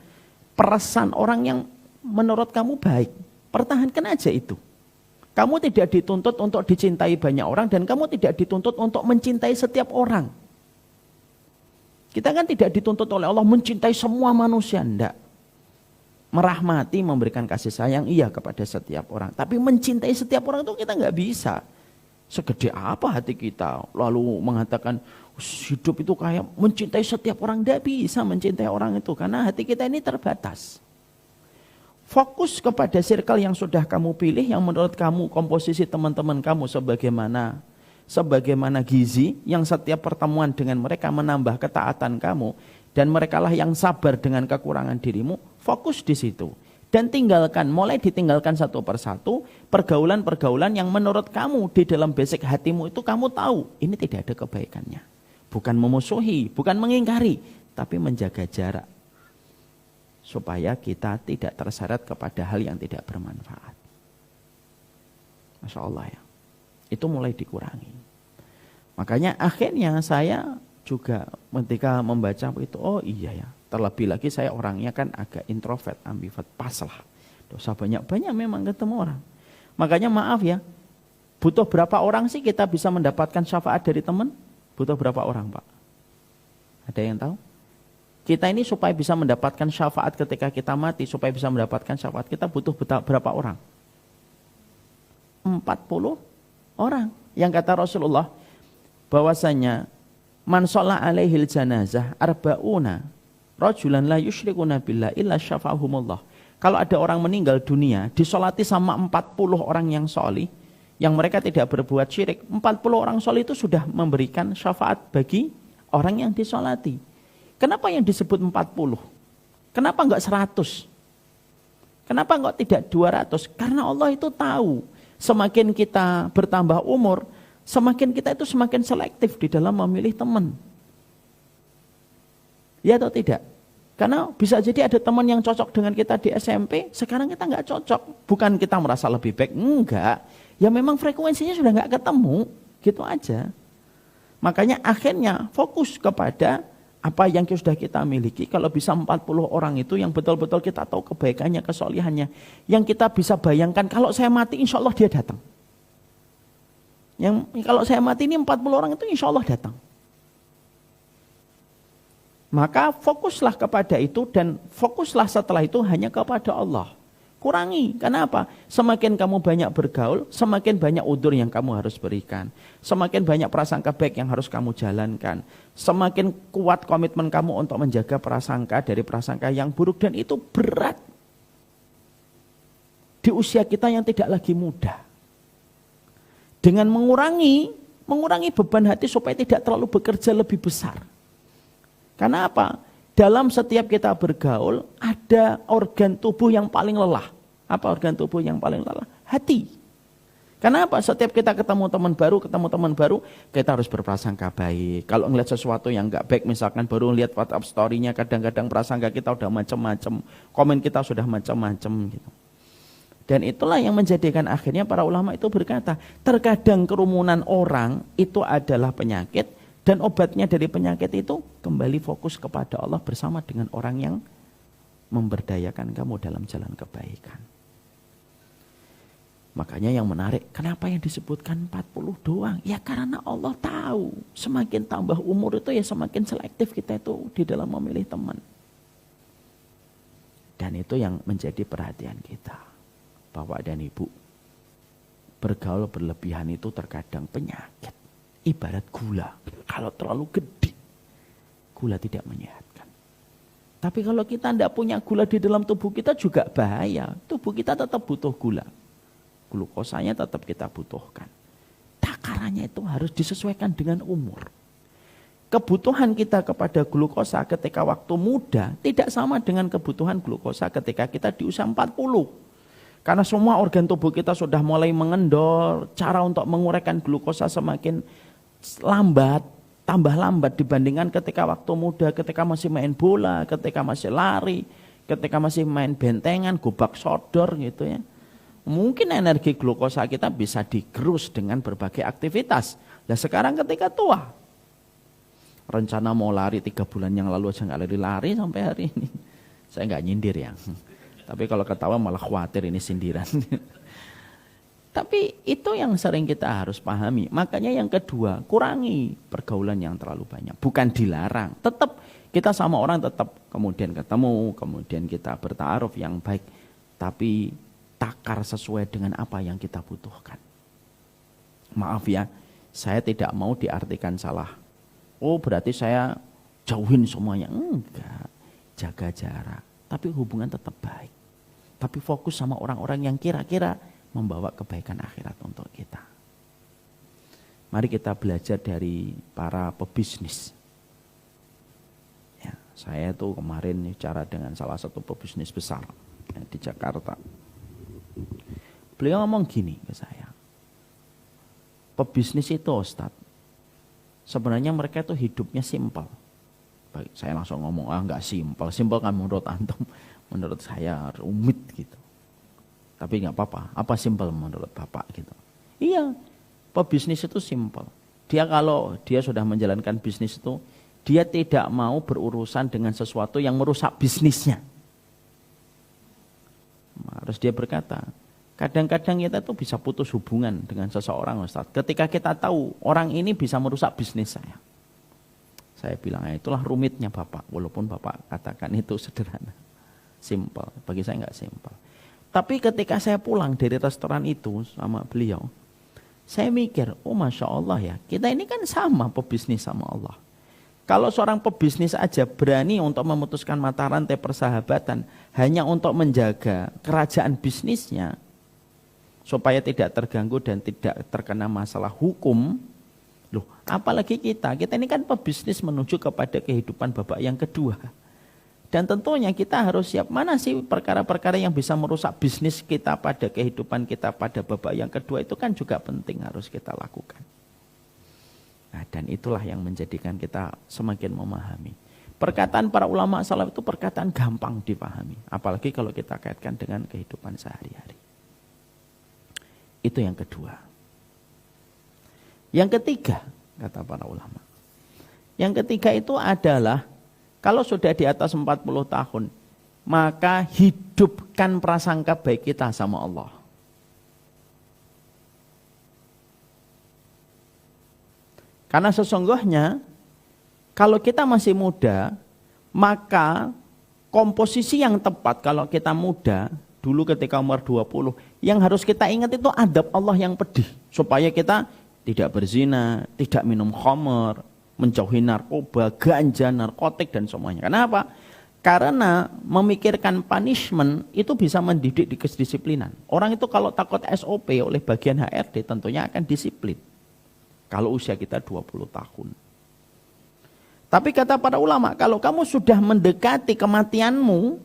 peresan orang yang menurut kamu baik. Pertahankan aja itu. Kamu tidak dituntut untuk dicintai banyak orang dan kamu tidak dituntut untuk mencintai setiap orang. Kita kan tidak dituntut oleh Allah mencintai semua manusia, enggak. Merahmati, memberikan kasih sayang, iya kepada setiap orang. Tapi mencintai setiap orang itu kita enggak bisa. Segede apa hati kita, lalu mengatakan hidup itu kayak mencintai setiap orang, enggak bisa mencintai orang itu. Karena hati kita ini terbatas. Fokus kepada circle yang sudah kamu pilih, yang menurut kamu komposisi teman-teman kamu sebagaimana gizi, yang setiap pertemuan dengan mereka menambah ketaatan kamu, dan merekalah yang sabar dengan kekurangan dirimu. Fokus di situ. Dan mulai ditinggalkan satu persatu pergaulan-pergaulan yang menurut kamu di dalam basic hatimu itu kamu tahu ini tidak ada kebaikannya. Bukan memusuhi, bukan mengingkari, tapi menjaga jarak. Supaya kita tidak terseret kepada hal yang tidak bermanfaat. Masya Allah ya. Itu mulai dikurangi. Makanya akhirnya saya juga ketika membaca itu, oh iya ya. Terlebih lagi saya orangnya kan agak introvert, ambivert, pas lah. Dosa banyak-banyak memang ketemu orang. Makanya maaf ya, butuh berapa orang sih kita bisa mendapatkan syafaat dari teman? Butuh berapa orang Pak? Ada yang tahu? Kita ini supaya bisa mendapatkan syafaat ketika kita mati, supaya bisa mendapatkan syafaat kita butuh berapa orang? 40 orang. Yang kata Rasulullah bahwasanya man shalla alaihil janazah arba'una rajulan la yusyrikuna billah illa syafa'ahumullah. Kalau ada orang meninggal dunia disolati sama 40 orang yang solih, yang mereka tidak berbuat syirik, 40 orang solih itu sudah memberikan syafaat bagi orang yang disolati. Kenapa yang disebut 40? Kenapa enggak 100? Kenapa enggak tidak 200? Karena Allah itu tahu, semakin kita bertambah umur, semakin kita itu semakin selektif di dalam memilih teman. Ya atau tidak? Karena bisa jadi ada teman yang cocok dengan kita di SMP, sekarang kita enggak cocok. Bukan kita merasa lebih baik, enggak. Ya memang frekuensinya sudah enggak ketemu, gitu aja. Makanya akhirnya fokus kepada apa yang sudah kita miliki. Kalau bisa 40 orang itu yang betul-betul kita tahu kebaikannya, kesolihannya. Yang kita bisa bayangkan, kalau saya mati insya Allah dia datang. Kalau saya mati ini 40 orang itu insya Allah datang. Maka fokuslah kepada itu dan fokuslah setelah itu hanya kepada Allah. Kurangi, kenapa? Semakin kamu banyak bergaul, semakin banyak udzur yang kamu harus berikan. Semakin banyak prasangka baik yang harus kamu jalankan. Semakin kuat komitmen kamu untuk menjaga prasangka dari prasangka yang buruk. Dan itu berat. Di usia kita yang tidak lagi muda. Dengan mengurangi beban hati supaya tidak terlalu bekerja lebih besar. Karena apa? Dalam setiap kita bergaul, ada organ tubuh yang paling lelah. Apa organ tubuh yang paling lelah? Hati. Kenapa? Setiap kita ketemu teman baru, kita harus berprasangka baik. Kalau ngeliat sesuatu yang enggak baik, misalkan baru lihat WhatsApp story-nya, kadang-kadang prasangka kita udah macam-macam, komen kita sudah macam-macam gitu. Dan itulah yang menjadikan akhirnya para ulama itu berkata, terkadang kerumunan orang itu adalah penyakit, dan obatnya dari penyakit itu kembali fokus kepada Allah bersama dengan orang yang memberdayakan kamu dalam jalan kebaikan. Makanya yang menarik, kenapa yang disebutkan 40 doang? Ya karena Allah tahu, semakin tambah umur itu ya semakin selektif kita itu di dalam memilih teman. Dan itu yang menjadi perhatian kita. Bapak dan Ibu, bergaul berlebihan itu terkadang penyakit. Ibarat gula, kalau terlalu gede, gula tidak menyehatkan. Tapi kalau kita tidak punya gula di dalam tubuh kita juga bahaya. Tubuh kita tetap butuh gula. Glukosanya tetap kita butuhkan. Takarannya itu harus disesuaikan dengan umur. Kebutuhan kita kepada glukosa ketika waktu muda tidak sama dengan kebutuhan glukosa ketika kita di usia 40. Karena semua organ tubuh kita sudah mulai mengendor, cara untuk menguraikan glukosa semakin lambat, tambah lambat dibandingkan ketika waktu muda, ketika masih main bola, ketika masih lari, ketika masih main bentengan, gobak sodor gitu ya. Mungkin energi glukosa kita bisa digerus dengan berbagai aktivitas. Nah sekarang ketika tua, rencana mau lari 3 bulan yang lalu aja nggak lari-lari sampai hari ini. Saya nggak nyindir ya. Tapi kalau ketawa malah khawatir ini sindiran. Tapi itu yang sering kita harus pahami. Makanya yang kedua, kurangi pergaulan yang terlalu banyak. Bukan dilarang. Tetap kita sama orang tetap kemudian ketemu, kemudian kita bertaaruf yang baik. Tapi takar sesuai dengan apa yang kita butuhkan. Maaf ya, saya tidak mau diartikan salah. Oh berarti saya jauhin semuanya. Enggak, jaga jarak. Tapi hubungan tetap baik. tapi fokus sama orang-orang yang kira-kira membawa kebaikan akhirat untuk kita. Mari kita belajar dari para pebisnis. Ya, saya tuh kemarin bicara dengan salah satu pebisnis besar ya, di Jakarta. Beliau ngomong gini ke saya, pebisnis itu Ustadz, sebenarnya mereka itu hidupnya simpel. Baik, saya langsung ngomong, enggak simpel. Simpel kan menurut antum, menurut saya rumit gitu. Tapi enggak apa-apa, apa simpel menurut Bapak gitu. Iya, pebisnis itu simpel. Dia kalau dia sudah menjalankan bisnis itu, dia tidak mau berurusan dengan sesuatu yang merusak bisnisnya. Harus dia berkata, kadang-kadang kita tuh bisa putus hubungan dengan seseorang Ustaz. Ketika kita tahu orang ini bisa merusak bisnis saya. Saya bilang, itulah rumitnya Bapak. Walaupun Bapak katakan itu sederhana. Simple. Bagi saya enggak simple. Tapi ketika saya pulang dari restoran itu sama beliau, saya mikir, oh Masya Allah ya, kita ini kan sama pebisnis sama Allah. Kalau seorang pebisnis aja berani untuk memutuskan mata rantai persahabatan hanya untuk menjaga kerajaan bisnisnya, supaya tidak terganggu dan tidak terkena masalah hukum. Loh, apalagi kita ini kan pebisnis menuju kepada kehidupan babak yang kedua. Dan tentunya kita harus siap, mana sih perkara-perkara yang bisa merusak bisnis kita pada kehidupan kita pada babak yang kedua, itu kan juga penting harus kita lakukan. Nah, dan itulah yang menjadikan kita semakin memahami. Perkataan para ulama salaf itu perkataan gampang dipahami, apalagi kalau kita kaitkan dengan kehidupan sehari-hari. Itu yang kedua. Yang ketiga, kata para ulama. Yang ketiga itu adalah, kalau sudah di atas 40 tahun, maka hidupkan prasangka baik kita sama Allah. Karena sesungguhnya, kalau kita masih muda, maka komposisi yang tepat kalau kita muda, dulu ketika umur 20, yang harus kita ingat itu adab Allah yang pedih. Supaya kita tidak berzina, tidak minum khamr, menjauhi narkoba, ganja, narkotik dan semuanya. Kenapa? Karena memikirkan punishment itu bisa mendidik di kedisiplinan. Orang itu kalau takut SOP oleh bagian HRD tentunya akan disiplin. Kalau usia kita 20 tahun. Tapi kata para ulama, kalau kamu sudah mendekati kematianmu,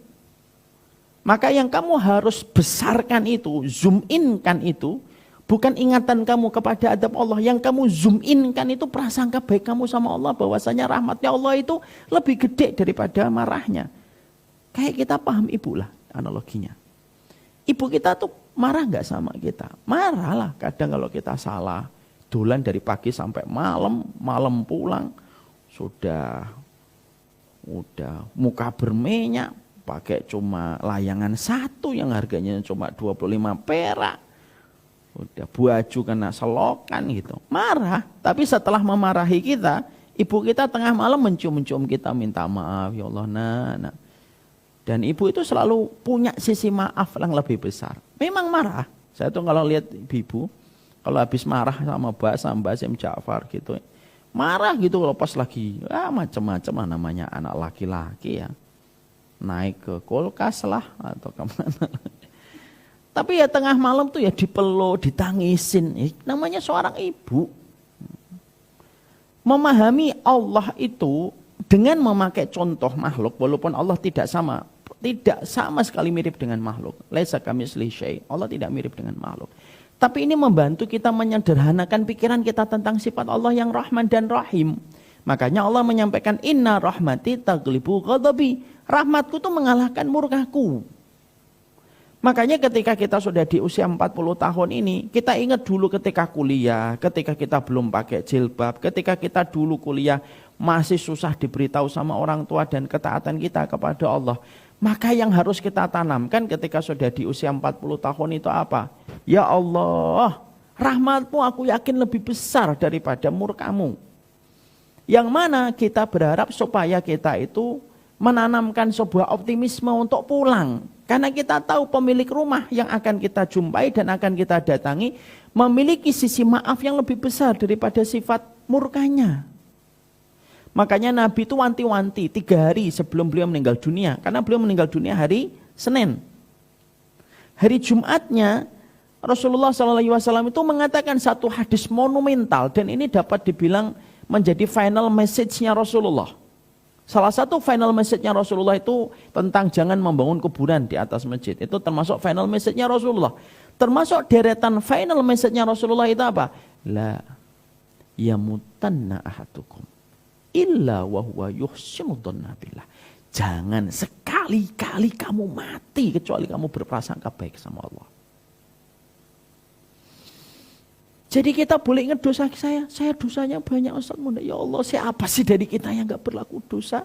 maka yang kamu harus besarkan itu, zoom in kan itu, bukan ingatan kamu kepada adab Allah. Yang kamu zoom in kan itu prasangka baik kamu sama Allah. Bahwasanya rahmatnya Allah itu lebih gede daripada marahnya. Kayak kita paham ibu lah analoginya. Ibu kita tuh marah gak sama kita? Marah lah kadang kalau kita salah. Dolan dari pagi sampai malam, malam pulang. Sudah muka berminyak. Pakai cuma layangan satu yang harganya cuma 25 perak. Udah baju kena selokan gitu. Marah, tapi setelah memarahi kita, ibu kita tengah malam mencium-cium kita minta maaf, ya Allah nak. Dan ibu itu selalu punya sisi maaf yang lebih besar. Memang marah. Saya tuh kalau lihat ibu, kalau habis marah sama Mbak Sim Ja'far gitu, marah gitu kalau pas lagi macam-macam namanya anak laki-laki ya. Naik ke kulkas lah atau kemana. Tapi ya tengah malam tuh ya dipeluk, ditangisin. Namanya seorang ibu. Memahami Allah itu dengan memakai contoh makhluk, walaupun Allah tidak sama sekali mirip dengan makhluk. Laisa kamitslihi syai'. Allah tidak mirip dengan makhluk. Tapi ini membantu kita menyederhanakan pikiran kita tentang sifat Allah yang Rahman dan Rahim. Makanya Allah menyampaikan inna rahmati taglibu ghadabi. Rahmatku tuh mengalahkan murkaku. Makanya ketika kita sudah di usia 40 tahun ini, kita ingat dulu ketika kuliah, ketika kita belum pakai jilbab, ketika kita dulu kuliah masih susah diberitahu sama orang tua dan ketaatan kita kepada Allah. Maka yang harus kita tanamkan ketika sudah di usia 40 tahun itu apa? Ya Allah, rahmatmu aku yakin lebih besar daripada murkamu. Yang mana kita berharap supaya kita itu menanamkan sebuah optimisme untuk pulang. Karena kita tahu pemilik rumah yang akan kita jumpai dan akan kita datangi memiliki sisi maaf yang lebih besar daripada sifat murkanya. Makanya Nabi itu wanti-wanti 3 hari sebelum beliau meninggal dunia. Karena beliau meninggal dunia hari Senin. Hari Jumatnya Rasulullah SAW itu mengatakan satu hadis monumental dan ini dapat dibilang menjadi final message-nya Rasulullah. Salah satu final message-nya Rasulullah itu tentang jangan membangun kuburan di atas masjid. Itu termasuk final message-nya Rasulullah. Termasuk deretan final message-nya Rasulullah itu apa? La yamutanna ahadukum illa wa huwa yuhsinu dhanna billah. Jangan sekali-kali kamu mati kecuali kamu berprasangka baik sama Allah. Jadi kita boleh ingat dosa saya dosanya banyak Ustaz Muda. Ya Allah, siapa sih dari kita yang gak berlaku dosa?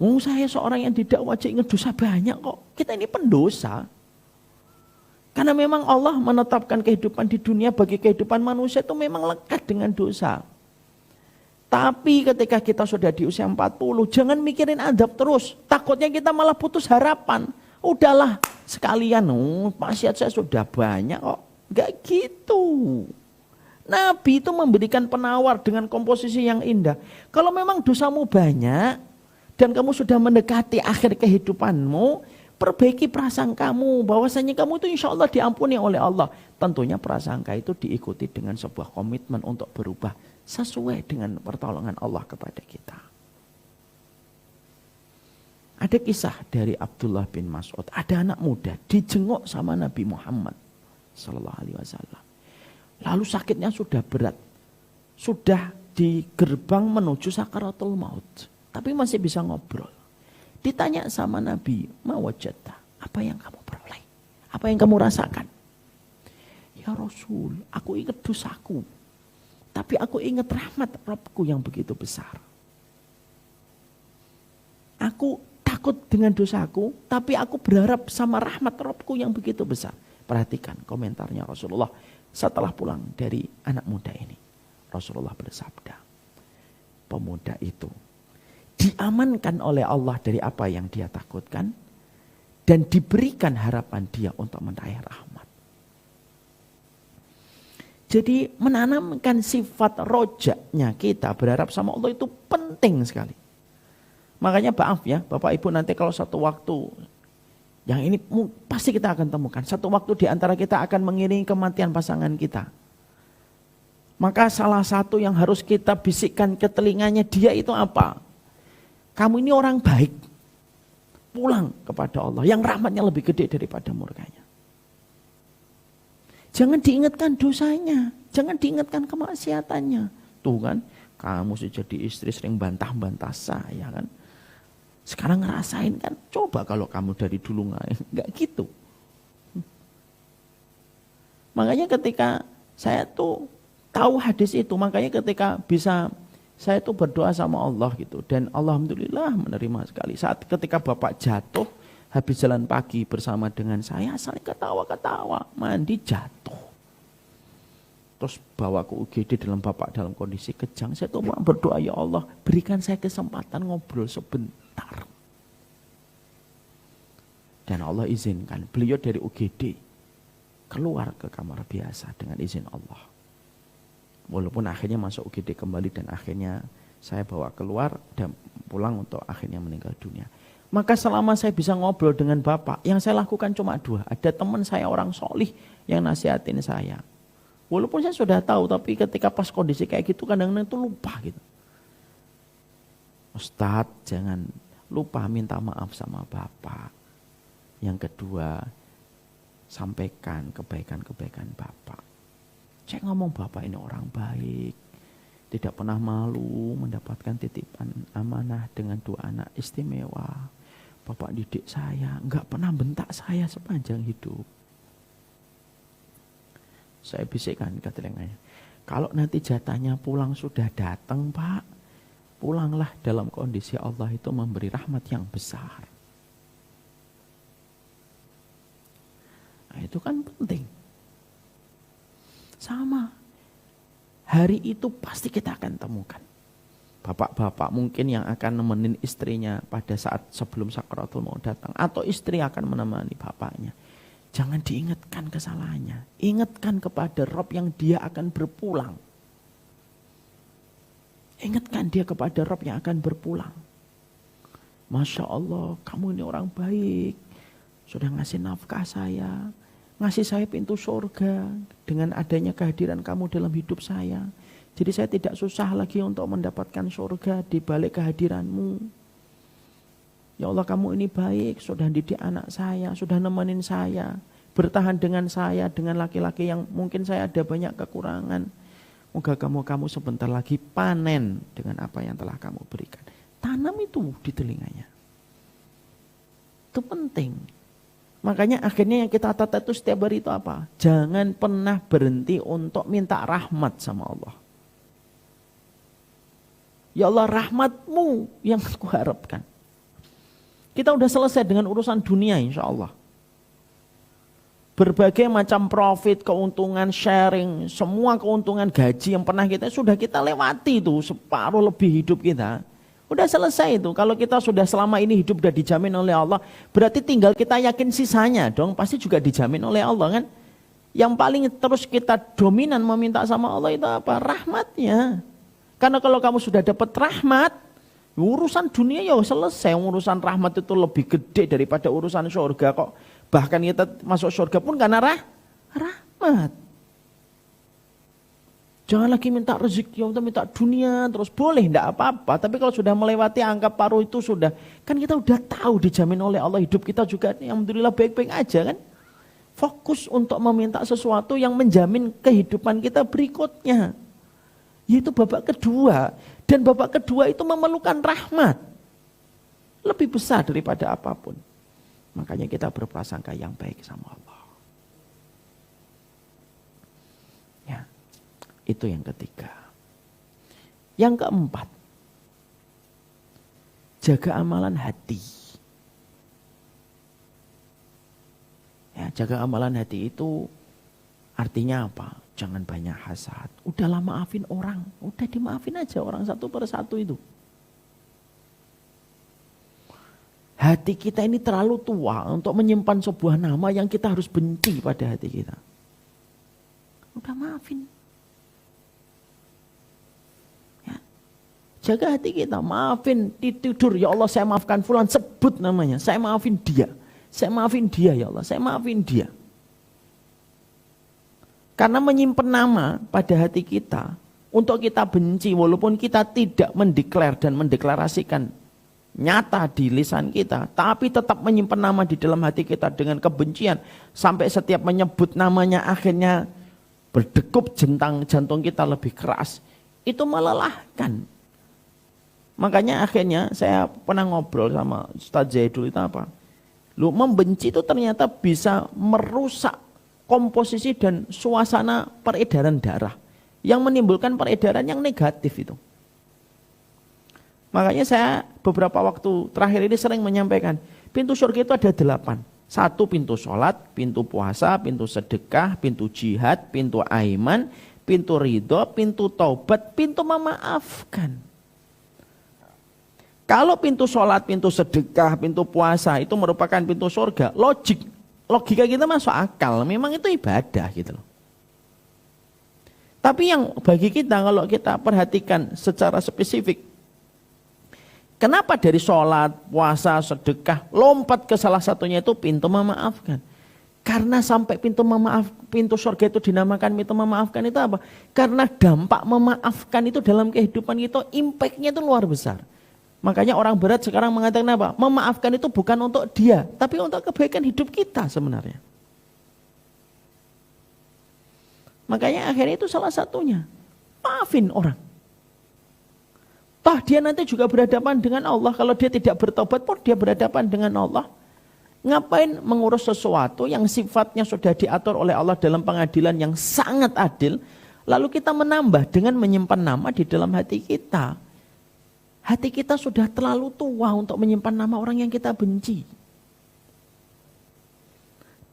Saya seorang yang tidak wajib ingat dosa banyak kok. Kita ini pendosa. Karena memang Allah menetapkan kehidupan di dunia bagi kehidupan manusia itu memang lekat dengan dosa. Tapi ketika kita sudah di usia 40, jangan mikirin adab terus. Takutnya kita malah putus harapan. Udahlah sekalian, maksiat saya sudah banyak kok. Gak gitu. Nabi itu memberikan penawar dengan komposisi yang indah. Kalau memang dosamu banyak dan kamu sudah mendekati akhir kehidupanmu, perbaiki prasangkamu bahwasanya kamu itu insya Allah diampuni oleh Allah. Tentunya prasangka itu diikuti dengan sebuah komitmen untuk berubah sesuai dengan pertolongan Allah kepada kita. Ada kisah dari Abdullah bin Mas'ud. Ada anak muda dijenguk sama Nabi Muhammad sallallahu alaihi wasallam. Lalu sakitnya sudah berat. Sudah di gerbang menuju sakaratul maut. Tapi masih bisa ngobrol. Ditanya sama Nabi, "Ma wajadta? Apa yang kamu peroleh? Apa yang kamu rasakan?" "Ya Rasul, aku ingat dosaku. Tapi aku ingat rahmat Rabbku yang begitu besar. Aku takut dengan dosaku, tapi aku berharap sama rahmat Rabbku yang begitu besar." Perhatikan komentarnya Rasulullah setelah pulang dari anak muda ini. Rasulullah bersabda, pemuda itu diamankan oleh Allah dari apa yang dia takutkan dan diberikan harapan dia untuk meraih rahmat. Jadi menanamkan sifat rojaknya kita berharap sama Allah itu penting sekali. Makanya maaf ya Bapak Ibu, nanti kalau satu waktu, yang ini pasti kita akan temukan. Satu waktu di antara kita akan mengiringi kematian pasangan kita. Maka salah satu yang harus kita bisikkan ke telinganya dia itu apa? Kamu ini orang baik. Pulang kepada Allah yang rahmatnya lebih gede daripada murkanya. Jangan diingatkan dosanya. Jangan diingatkan kemaksiatannya. Tuh kan, kamu sih jadi istri sering bantah-bantah saya kan. Sekarang ngerasain kan, coba kalau kamu dari dulu nggak gitu. Makanya ketika saya tuh tahu hadis itu, makanya ketika bisa saya tuh berdoa sama Allah gitu. Dan alhamdulillah menerima sekali. Saat ketika Bapak jatuh, habis jalan pagi bersama dengan saya, saling ketawa-ketawa, mandi jatuh. Terus bawa ke UGD dalam Bapak dalam kondisi kejang. Saya tuh berdoa, ya Allah berikan saya kesempatan ngobrol sebentar. Dan Allah izinkan beliau dari UGD keluar ke kamar biasa dengan izin Allah. Walaupun akhirnya masuk UGD kembali dan akhirnya saya bawa keluar dan pulang untuk akhirnya meninggal dunia. Maka selama saya bisa ngobrol dengan Bapak, yang saya lakukan cuma dua. Ada teman saya orang solih yang nasihatin saya. Walaupun saya sudah tahu, tapi ketika pas kondisi kayak gitu kadang-kadang itu lupa gitu. Ustadz, jangan lupa minta maaf sama Bapak. Yang kedua, sampaikan kebaikan-kebaikan Bapak. Saya ngomong Bapak ini orang baik. Tidak pernah malu mendapatkan titipan amanah dengan 2 anak istimewa. Bapak didik saya, enggak pernah bentak saya sepanjang hidup. Saya bisikkan ke telinganya, kalau nanti jatahnya pulang sudah datang Pak, pulanglah dalam kondisi Allah itu memberi rahmat yang besar. Nah, itu kan penting. Sama, hari itu pasti kita akan temukan. Bapak-bapak mungkin yang akan nemenin istrinya pada saat sebelum sakaratul maut datang. Atau istri akan menemani bapaknya. Jangan diingatkan kesalahannya. Ingatkan kepada Rob yang dia akan berpulang. Ingatkan dia kepada Rob yang akan berpulang. Masya Allah, kamu ini orang baik. sudah ngasih nafkah saya, ngasih saya pintu surga dengan adanya kehadiran kamu dalam hidup saya. Jadi saya tidak susah lagi untuk mendapatkan surga di balik kehadiranmu. Ya Allah, kamu ini baik, sudah didik anak saya, sudah nemenin saya, bertahan dengan saya, dengan laki-laki yang mungkin saya ada banyak kekurangan. Moga kamu sebentar lagi panen dengan apa yang telah kamu berikan. Tanam itu di telinganya. Itu penting. Makanya akhirnya yang kita tata itu setiap hari itu apa? Jangan pernah berhenti untuk minta rahmat sama Allah. Ya Allah, rahmatmu yang aku harapkan. Kita udah selesai dengan urusan dunia insya Allah. Berbagai macam profit, keuntungan, sharing, semua keuntungan gaji yang pernah sudah kita lewati itu separuh lebih hidup kita. Udah selesai itu. Kalau kita sudah selama ini hidup sudah dijamin oleh Allah, berarti tinggal kita yakin sisanya dong, pasti juga dijamin oleh Allah kan. Yang paling terus kita dominan meminta sama Allah itu apa? Rahmatnya. Karena kalau kamu sudah dapat rahmat, urusan dunia ya selesai. Urusan rahmat itu lebih gede daripada urusan surga kok. Bahkan kita masuk surga pun karena rahmat. Jangan lagi minta rezeki, ya minta dunia terus, boleh enggak apa-apa. Tapi kalau sudah melewati angka paruh itu sudah, kan kita udah tahu dijamin oleh Allah hidup kita juga alhamdulillah baik-baik aja kan. Fokus untuk meminta sesuatu yang menjamin kehidupan kita berikutnya. Yaitu babak kedua. Dan babak kedua itu memerlukan rahmat. Lebih besar daripada apapun. Makanya kita berprasangka yang baik sama Allah. Ya, itu yang ketiga. Yang keempat, jaga amalan hati. Ya, jaga amalan hati itu artinya apa? Jangan banyak hasad. Udahlah maafin orang. Udah dimaafin aja orang satu persatu itu. Hati kita ini terlalu tua untuk menyimpan sebuah nama yang kita harus benci pada hati kita. Udah maafin. Ya. Jaga hati kita. Maafin. Tidur. Ya Allah, saya maafkan fulan. Sebut namanya. Saya maafin dia. Saya maafin dia ya Allah. Saya maafin dia. Karena menyimpan nama pada hati kita untuk kita benci walaupun kita tidak mendeklar dan mendeklarasikan nyata di lisan kita, tapi tetap menyimpan nama di dalam hati kita dengan kebencian sampai setiap menyebut namanya akhirnya berdegup jantung kita lebih keras. Itu melelahkan. Makanya akhirnya saya pernah ngobrol sama Ustaz Zaidul itu apa? Lu membenci itu ternyata bisa merusak komposisi dan suasana peredaran darah yang menimbulkan peredaran yang negatif itu. Makanya saya beberapa waktu terakhir ini sering menyampaikan pintu surga itu ada 8. 1 pintu sholat, pintu puasa, pintu sedekah, pintu jihad, pintu aiman, pintu ridho, pintu taubat, pintu memaafkan. Kalau pintu sholat, pintu sedekah, pintu puasa itu merupakan pintu surga, logika kita masuk akal, memang itu ibadah gitu loh. Tapi yang bagi kita kalau kita perhatikan secara spesifik, kenapa dari sholat, puasa, sedekah, lompat ke salah satunya itu pintu memaafkan. Karena sampai pintu surga itu dinamakan pintu memaafkan itu apa? Karena dampak memaafkan itu dalam kehidupan kita, impact-nya itu luar besar. Makanya orang berat sekarang mengatakan apa? Memaafkan itu bukan untuk dia, tapi untuk kebaikan hidup kita sebenarnya. Makanya akhirnya itu salah satunya. Maafin orang. Toh dia nanti juga berhadapan dengan Allah. Kalau dia tidak bertobat pun dia berhadapan dengan Allah. Ngapain mengurus sesuatu yang sifatnya sudah diatur oleh Allah dalam pengadilan yang sangat adil. Lalu kita menambah dengan menyimpan nama di dalam hati kita. Hati kita sudah terlalu tua untuk menyimpan nama orang yang kita benci.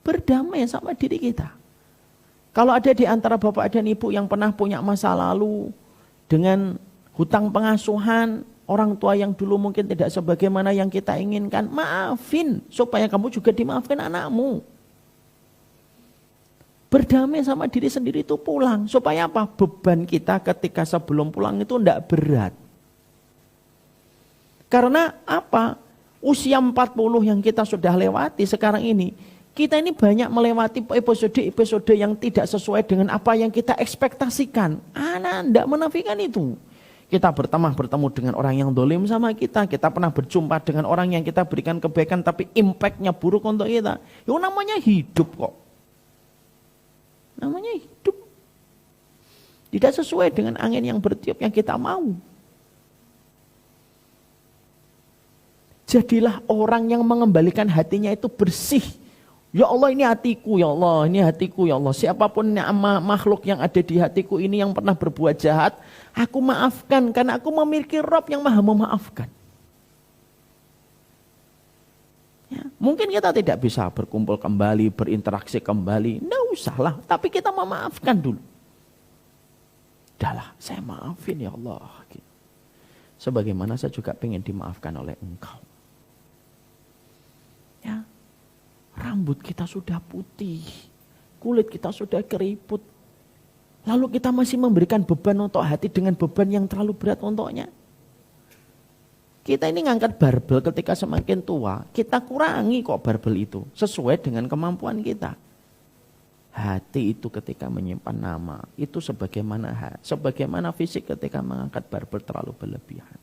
Berdamai sama diri kita. Kalau ada di antara bapak dan ibu yang pernah punya masa lalu dengan hutang pengasuhan, orang tua yang dulu mungkin tidak sebagaimana yang kita inginkan, maafin supaya kamu juga dimaafkan anakmu. Berdamai sama diri sendiri itu pulang. Supaya apa? Beban kita ketika sebelum pulang itu tidak berat. Karena apa? Usia 40 yang kita sudah lewati sekarang ini, kita ini banyak melewati episode-episode yang tidak sesuai dengan apa yang kita ekspektasikan. Ana tidak menafikan itu. Kita bertemu dengan orang yang dolim sama kita pernah berjumpa dengan orang yang kita berikan kebaikan tapi impactnya buruk untuk kita. Itu namanya hidup kok. Namanya hidup. Tidak sesuai dengan angin yang bertiup yang kita mau. Jadilah orang yang mengembalikan hatinya itu bersih. Ya Allah, ini hatiku, ya Allah, ini hatiku, ya Allah. Siapapun makhluk yang ada di hatiku ini yang pernah berbuat jahat, aku maafkan karena aku memiliki Rabb yang Maha memaafkan. Ya, mungkin kita tidak bisa berkumpul kembali, berinteraksi kembali, enggak usahlah, tapi kita memaafkan dulu. Udahlah, saya maafin ya Allah. Sebagaimana saya juga pengen dimaafkan oleh Engkau. Ya, rambut kita sudah putih, kulit kita sudah keriput. Lalu kita masih memberikan beban untuk hati dengan beban yang terlalu berat untuknya. Kita ini ngangkat barbel ketika semakin tua, kita kurangi kok barbel itu sesuai dengan kemampuan kita. Hati itu ketika menyimpan nama, itu sebagaimana fisik ketika mengangkat barbel terlalu berlebihan.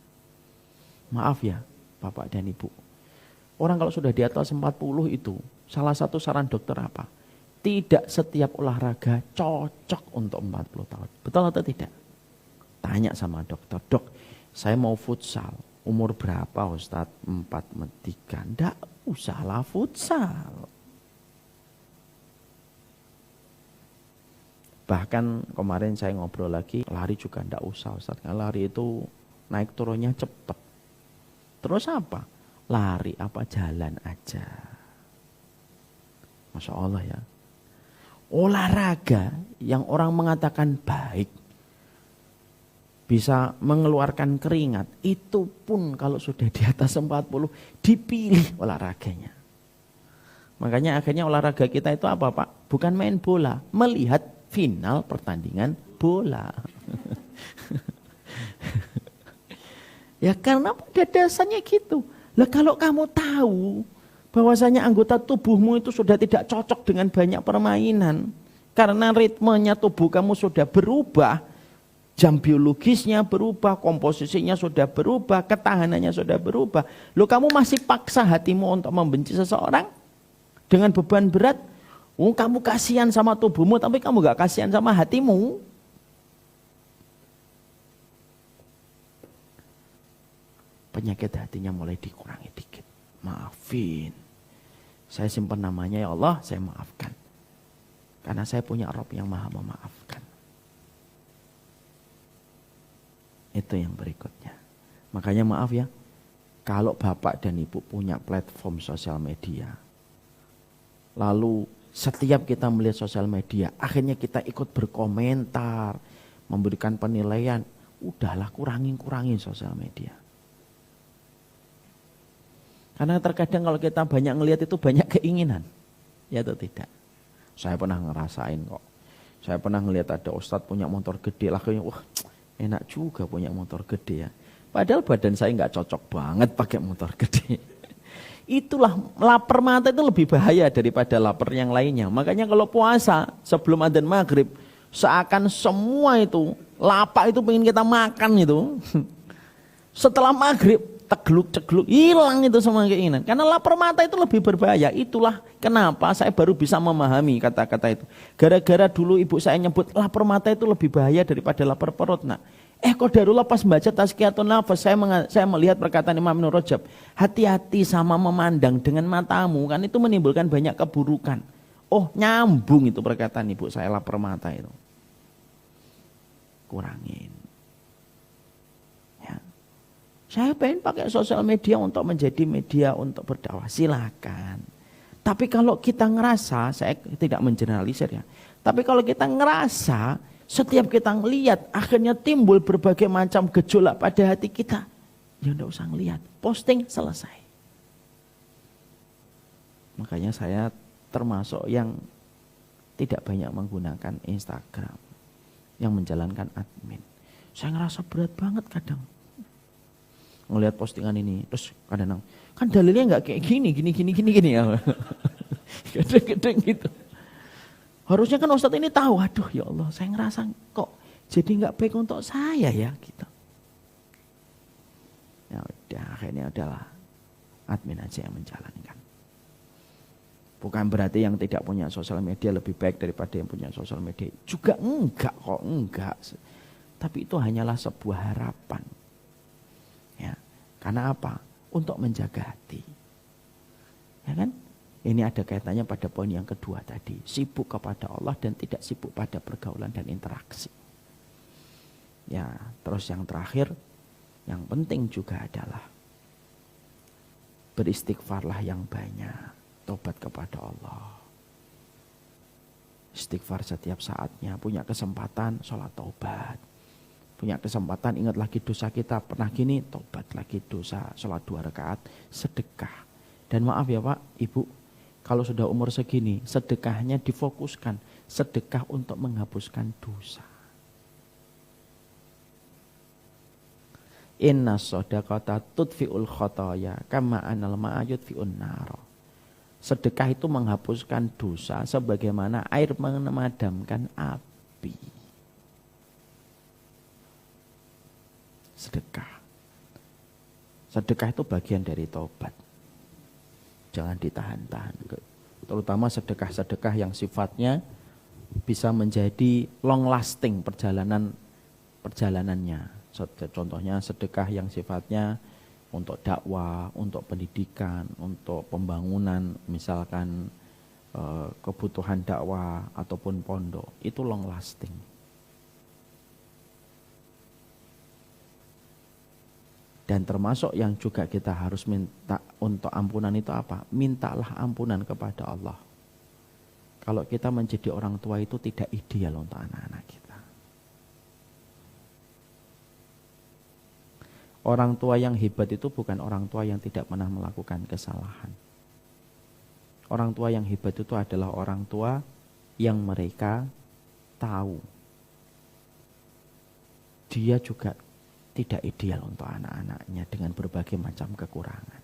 Maaf ya Bapak dan Ibu. Orang kalau sudah di atas 40 itu, salah satu saran dokter apa? Tidak setiap olahraga cocok untuk 40 tahun. Betul atau tidak? Tanya sama dokter, dok saya mau futsal. Umur berapa Ustadz? 43. Nggak usahlah futsal. Bahkan kemarin saya ngobrol lagi, lari juga nggak usah Ustadz. Lari itu naik turunnya cepat. Terus apa? Lari apa jalan aja. Masya Allah ya. Olahraga yang orang mengatakan baik, bisa mengeluarkan keringat, itu pun kalau sudah di atas 40 dipilih olahraganya. Makanya akhirnya olahraga kita itu apa Pak? Bukan main bola, melihat final pertandingan bola. Ya karena pada dasarnya gitu. Lah kalau kamu tahu bahwasanya anggota tubuhmu itu sudah tidak cocok dengan banyak permainan, karena ritmenya tubuh kamu sudah berubah, jam biologisnya berubah, komposisinya sudah berubah, ketahanannya sudah berubah. Loh kamu masih paksa hatimu untuk membenci seseorang dengan beban berat? Kamu kasihan sama tubuhmu tapi kamu gak kasihan sama hatimu. Penyakit hatinya mulai dikurangi dikit. Maafin. Saya simpan namanya ya Allah, saya maafkan. Karena saya punya Rabb yang Maha memaafkan. Itu yang berikutnya. Makanya maaf ya, kalau Bapak dan Ibu punya platform sosial media, lalu setiap kita melihat sosial media, akhirnya kita ikut berkomentar, memberikan penilaian, udahlah kurangin sosial media. Karena terkadang kalau kita banyak ngelihat itu banyak keinginan. Ya atau tidak? Saya pernah ngerasain kok. Saya pernah ngelihat ada ustadz punya motor gede. Akhirnya wah enak juga punya motor gede ya. Padahal badan saya nggak cocok banget pakai motor gede. Itulah lapar mata itu lebih bahaya daripada lapar yang lainnya. Makanya kalau puasa sebelum adzan maghrib. Seakan semua itu lapak itu pengen kita makan itu. Setelah maghrib tegluk-cegluk, hilang itu semua keinginan. Karena lapar mata itu lebih berbahaya. Itulah kenapa saya baru bisa memahami kata-kata itu. Gara-gara dulu ibu saya nyebut lapar mata itu lebih bahaya daripada lapar perut. Nah, qadarullah pas baca tazkiyatun nafas, saya melihat perkataan Imam Ibnu Rajab. Hati-hati sama memandang dengan matamu, kan itu menimbulkan banyak keburukan. Oh, nyambung itu perkataan ibu saya lapar mata itu. Kurangin. Saya pengen pakai sosial media untuk menjadi media untuk berdakwah, silakan. Tapi kalau kita ngerasa, saya tidak mengeneralisir ya. Tapi kalau kita ngerasa, setiap kita ngelihat, akhirnya timbul berbagai macam gejolak pada hati kita. Ya enggak usah ngelihat, posting selesai. Makanya saya termasuk yang tidak banyak menggunakan Instagram, yang menjalankan admin. Saya ngerasa berat banget kadang. ngelihat postingan ini, terus kadang kan dalilnya nggak kayak gini ya. Kadang-kadang gitu. Harusnya kan Ustadz ini tahu, aduh ya Allah, saya ngerasa kok jadi nggak baik untuk saya ya gitu. Ya udah, akhirnya adalah admin aja yang menjalankan. Bukan berarti yang tidak punya sosial media lebih baik daripada yang punya sosial media. Juga enggak kok, enggak. Tapi itu hanyalah sebuah harapan. Ya, karena apa? Untuk menjaga hati. Ya kan? Ini ada kaitannya pada poin yang kedua tadi. Sibuk kepada Allah dan tidak sibuk pada pergaulan dan interaksi. Ya, terus yang terakhir, yang penting juga adalah beristighfarlah yang banyak. Tobat kepada Allah. Istighfar setiap saatnya. Punya kesempatan, sholat taubat. Punya kesempatan, ingat lagi dosa kita. Pernah gini, tobat lagi dosa. Sholat 2 rakaat, sedekah. Dan maaf ya Pak, Ibu. Kalau sudah umur segini, sedekahnya difokuskan. Sedekah untuk menghapuskan dosa. Inna shodaqata tudfi'ul khotoya. Kama anal ma'ayud fi'un naro. Sedekah itu menghapuskan dosa sebagaimana air memadamkan api. Sedekah. Sedekah itu bagian dari taubat. Jangan ditahan-tahan. Terutama sedekah-sedekah yang sifatnya bisa menjadi long lasting perjalanannya. Contohnya sedekah yang sifatnya untuk dakwah, untuk pendidikan, untuk pembangunan, misalkan kebutuhan dakwah ataupun pondok, itu long lasting. Dan termasuk yang juga kita harus minta untuk ampunan itu apa? Mintalah ampunan kepada Allah. Kalau kita menjadi orang tua itu tidak ideal untuk anak-anak kita. Orang tua yang hebat itu bukan orang tua yang tidak pernah melakukan kesalahan. Orang tua yang hebat itu adalah orang tua yang mereka tahu dia juga tidak ideal untuk anak-anaknya dengan berbagai macam kekurangan.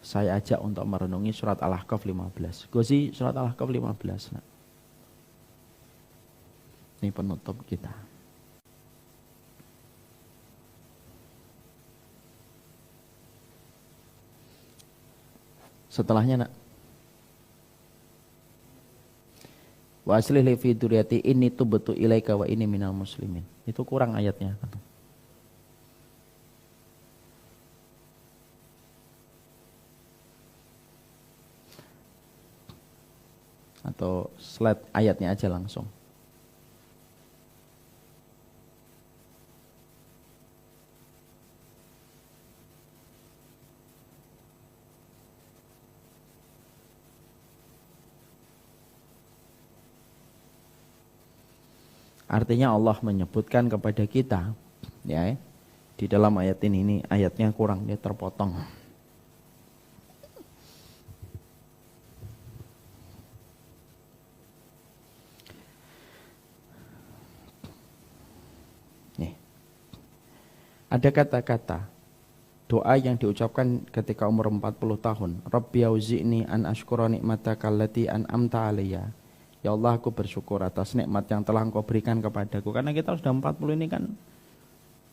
Saya ajak untuk merenungi surat Al-Ahqaf 15. Gozi surat Al-Ahqaf 15. Nah. Ini penutup kita. Setelahnya nak. Wa aslih li fi dzurriyyati inni tubtu ilaika wa inni minal muslimin. Itu kurang ayatnya. Atau slide ayatnya aja langsung. Artinya Allah menyebutkan kepada kita, ya, di dalam ayat ini ayatnya kurang, dia terpotong. Nih. Ada kata-kata doa yang diucapkan ketika umur 40 tahun. Rabbi auzi'ni an ashkura ni'mataka allati an'amta 'alayya. Ya Allah, aku bersyukur atas nikmat yang telah Engkau berikan kepadaku. Karena kita sudah 40 ini kan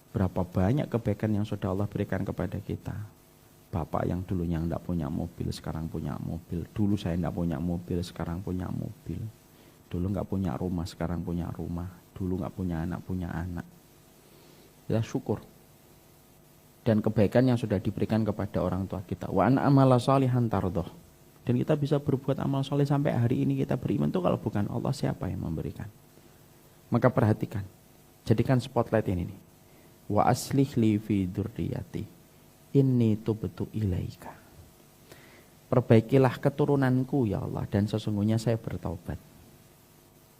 berapa banyak kebaikan yang sudah Allah berikan kepada kita. Bapak yang dulunya enggak punya mobil, sekarang punya mobil. Dulu saya enggak punya mobil, sekarang punya mobil. Dulu enggak punya rumah, sekarang punya rumah. Dulu enggak punya anak. Kita syukur. Dan kebaikan yang sudah diberikan kepada orang tua kita. Wa an amala shalihan tardoh. Dan kita bisa berbuat amal soleh sampai hari ini kita beriman itu kalau bukan Allah, siapa yang memberikan? Maka perhatikan, jadikan spotlight ini nih. Wa aslih li fi dzurriyyati inni tubtu ilaika. Perbaikilah keturunanku ya Allah, dan sesungguhnya saya bertaubat.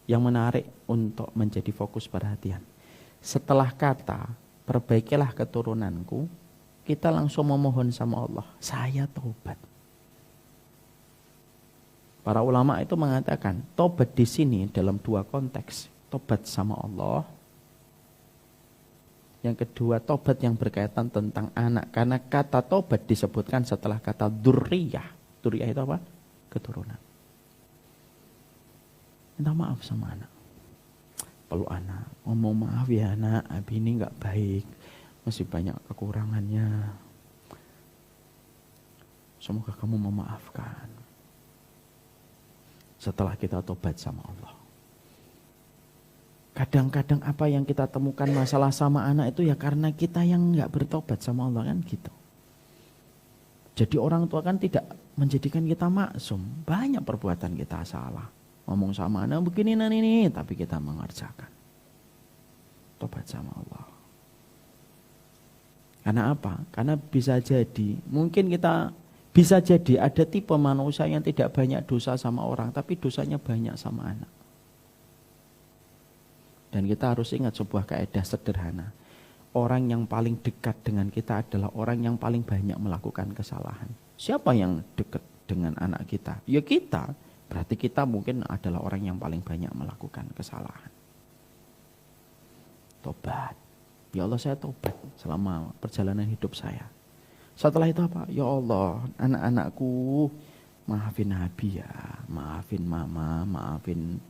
Yang menarik untuk menjadi fokus perhatian. Setelah kata perbaikilah keturunanku, kita langsung memohon sama Allah, saya taubat. Para ulama itu mengatakan tobat di sini dalam dua konteks, tobat sama Allah Yang kedua, tobat yang berkaitan tentang anak. Karena kata tobat disebutkan setelah kata dzurriyyah. Dzurriyyah itu apa? Keturunan. Minta maaf sama anak. Peluk anak. Ngomong maaf ya anak, Abi ini gak baik. Masih banyak kekurangannya. Semoga kamu memaafkan. Setelah kita tobat sama Allah. Kadang-kadang apa yang kita temukan masalah sama anak itu ya karena kita yang gak bertobat sama Allah kan gitu. Jadi orang tua kan tidak menjadikan kita maksum. Banyak perbuatan kita salah. Ngomong sama anak begini dan ini, tapi kita mengerjakan. Tobat sama Allah. Karena apa? Karena bisa jadi, mungkin kita bisa jadi ada tipe manusia yang tidak banyak dosa sama orang, tapi dosanya banyak sama anak. Dan kita harus ingat sebuah kaidah sederhana. Orang yang paling dekat dengan kita adalah orang yang paling banyak melakukan kesalahan. Siapa yang dekat dengan anak kita? Ya kita. Berarti kita mungkin adalah orang yang paling banyak melakukan kesalahan. Tobat. Ya Allah, saya tobat selama perjalanan hidup saya. Setelah itu apa? Ya Allah, anak-anakku maafin Abi ya. Maafin Mama, maafin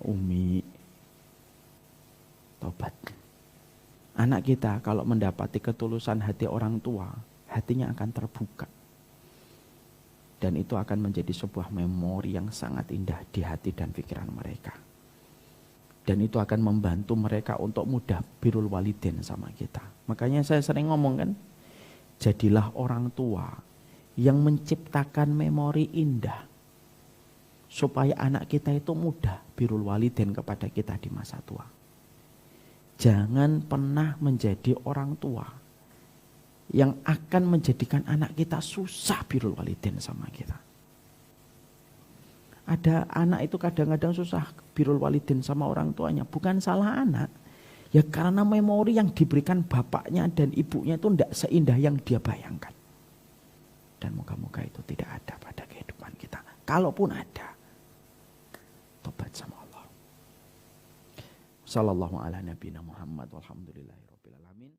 Umi. Tobat. Anak kita kalau mendapati ketulusan hati orang tua, hatinya akan terbuka. Dan itu akan menjadi sebuah memori yang sangat indah di hati dan pikiran mereka. Dan itu akan membantu mereka untuk mudah birrul walidain sama kita. Makanya saya sering ngomong kan, jadilah orang tua yang menciptakan memori indah. Supaya anak kita itu mudah birrul walidain kepada kita di masa tua. Jangan pernah menjadi orang tua yang akan menjadikan anak kita susah birrul walidain sama kita. Ada anak itu kadang-kadang susah birrul walidain sama orang tuanya. Bukan salah anak. Ya karena memori yang diberikan bapaknya dan ibunya itu tidak seindah yang dia bayangkan. Dan moga-moga itu tidak ada pada kehidupan kita. Kalaupun ada, tobat sama Allah. Sallallahu ala nabiyina Muhammad walhamdulillahirabbil alamin.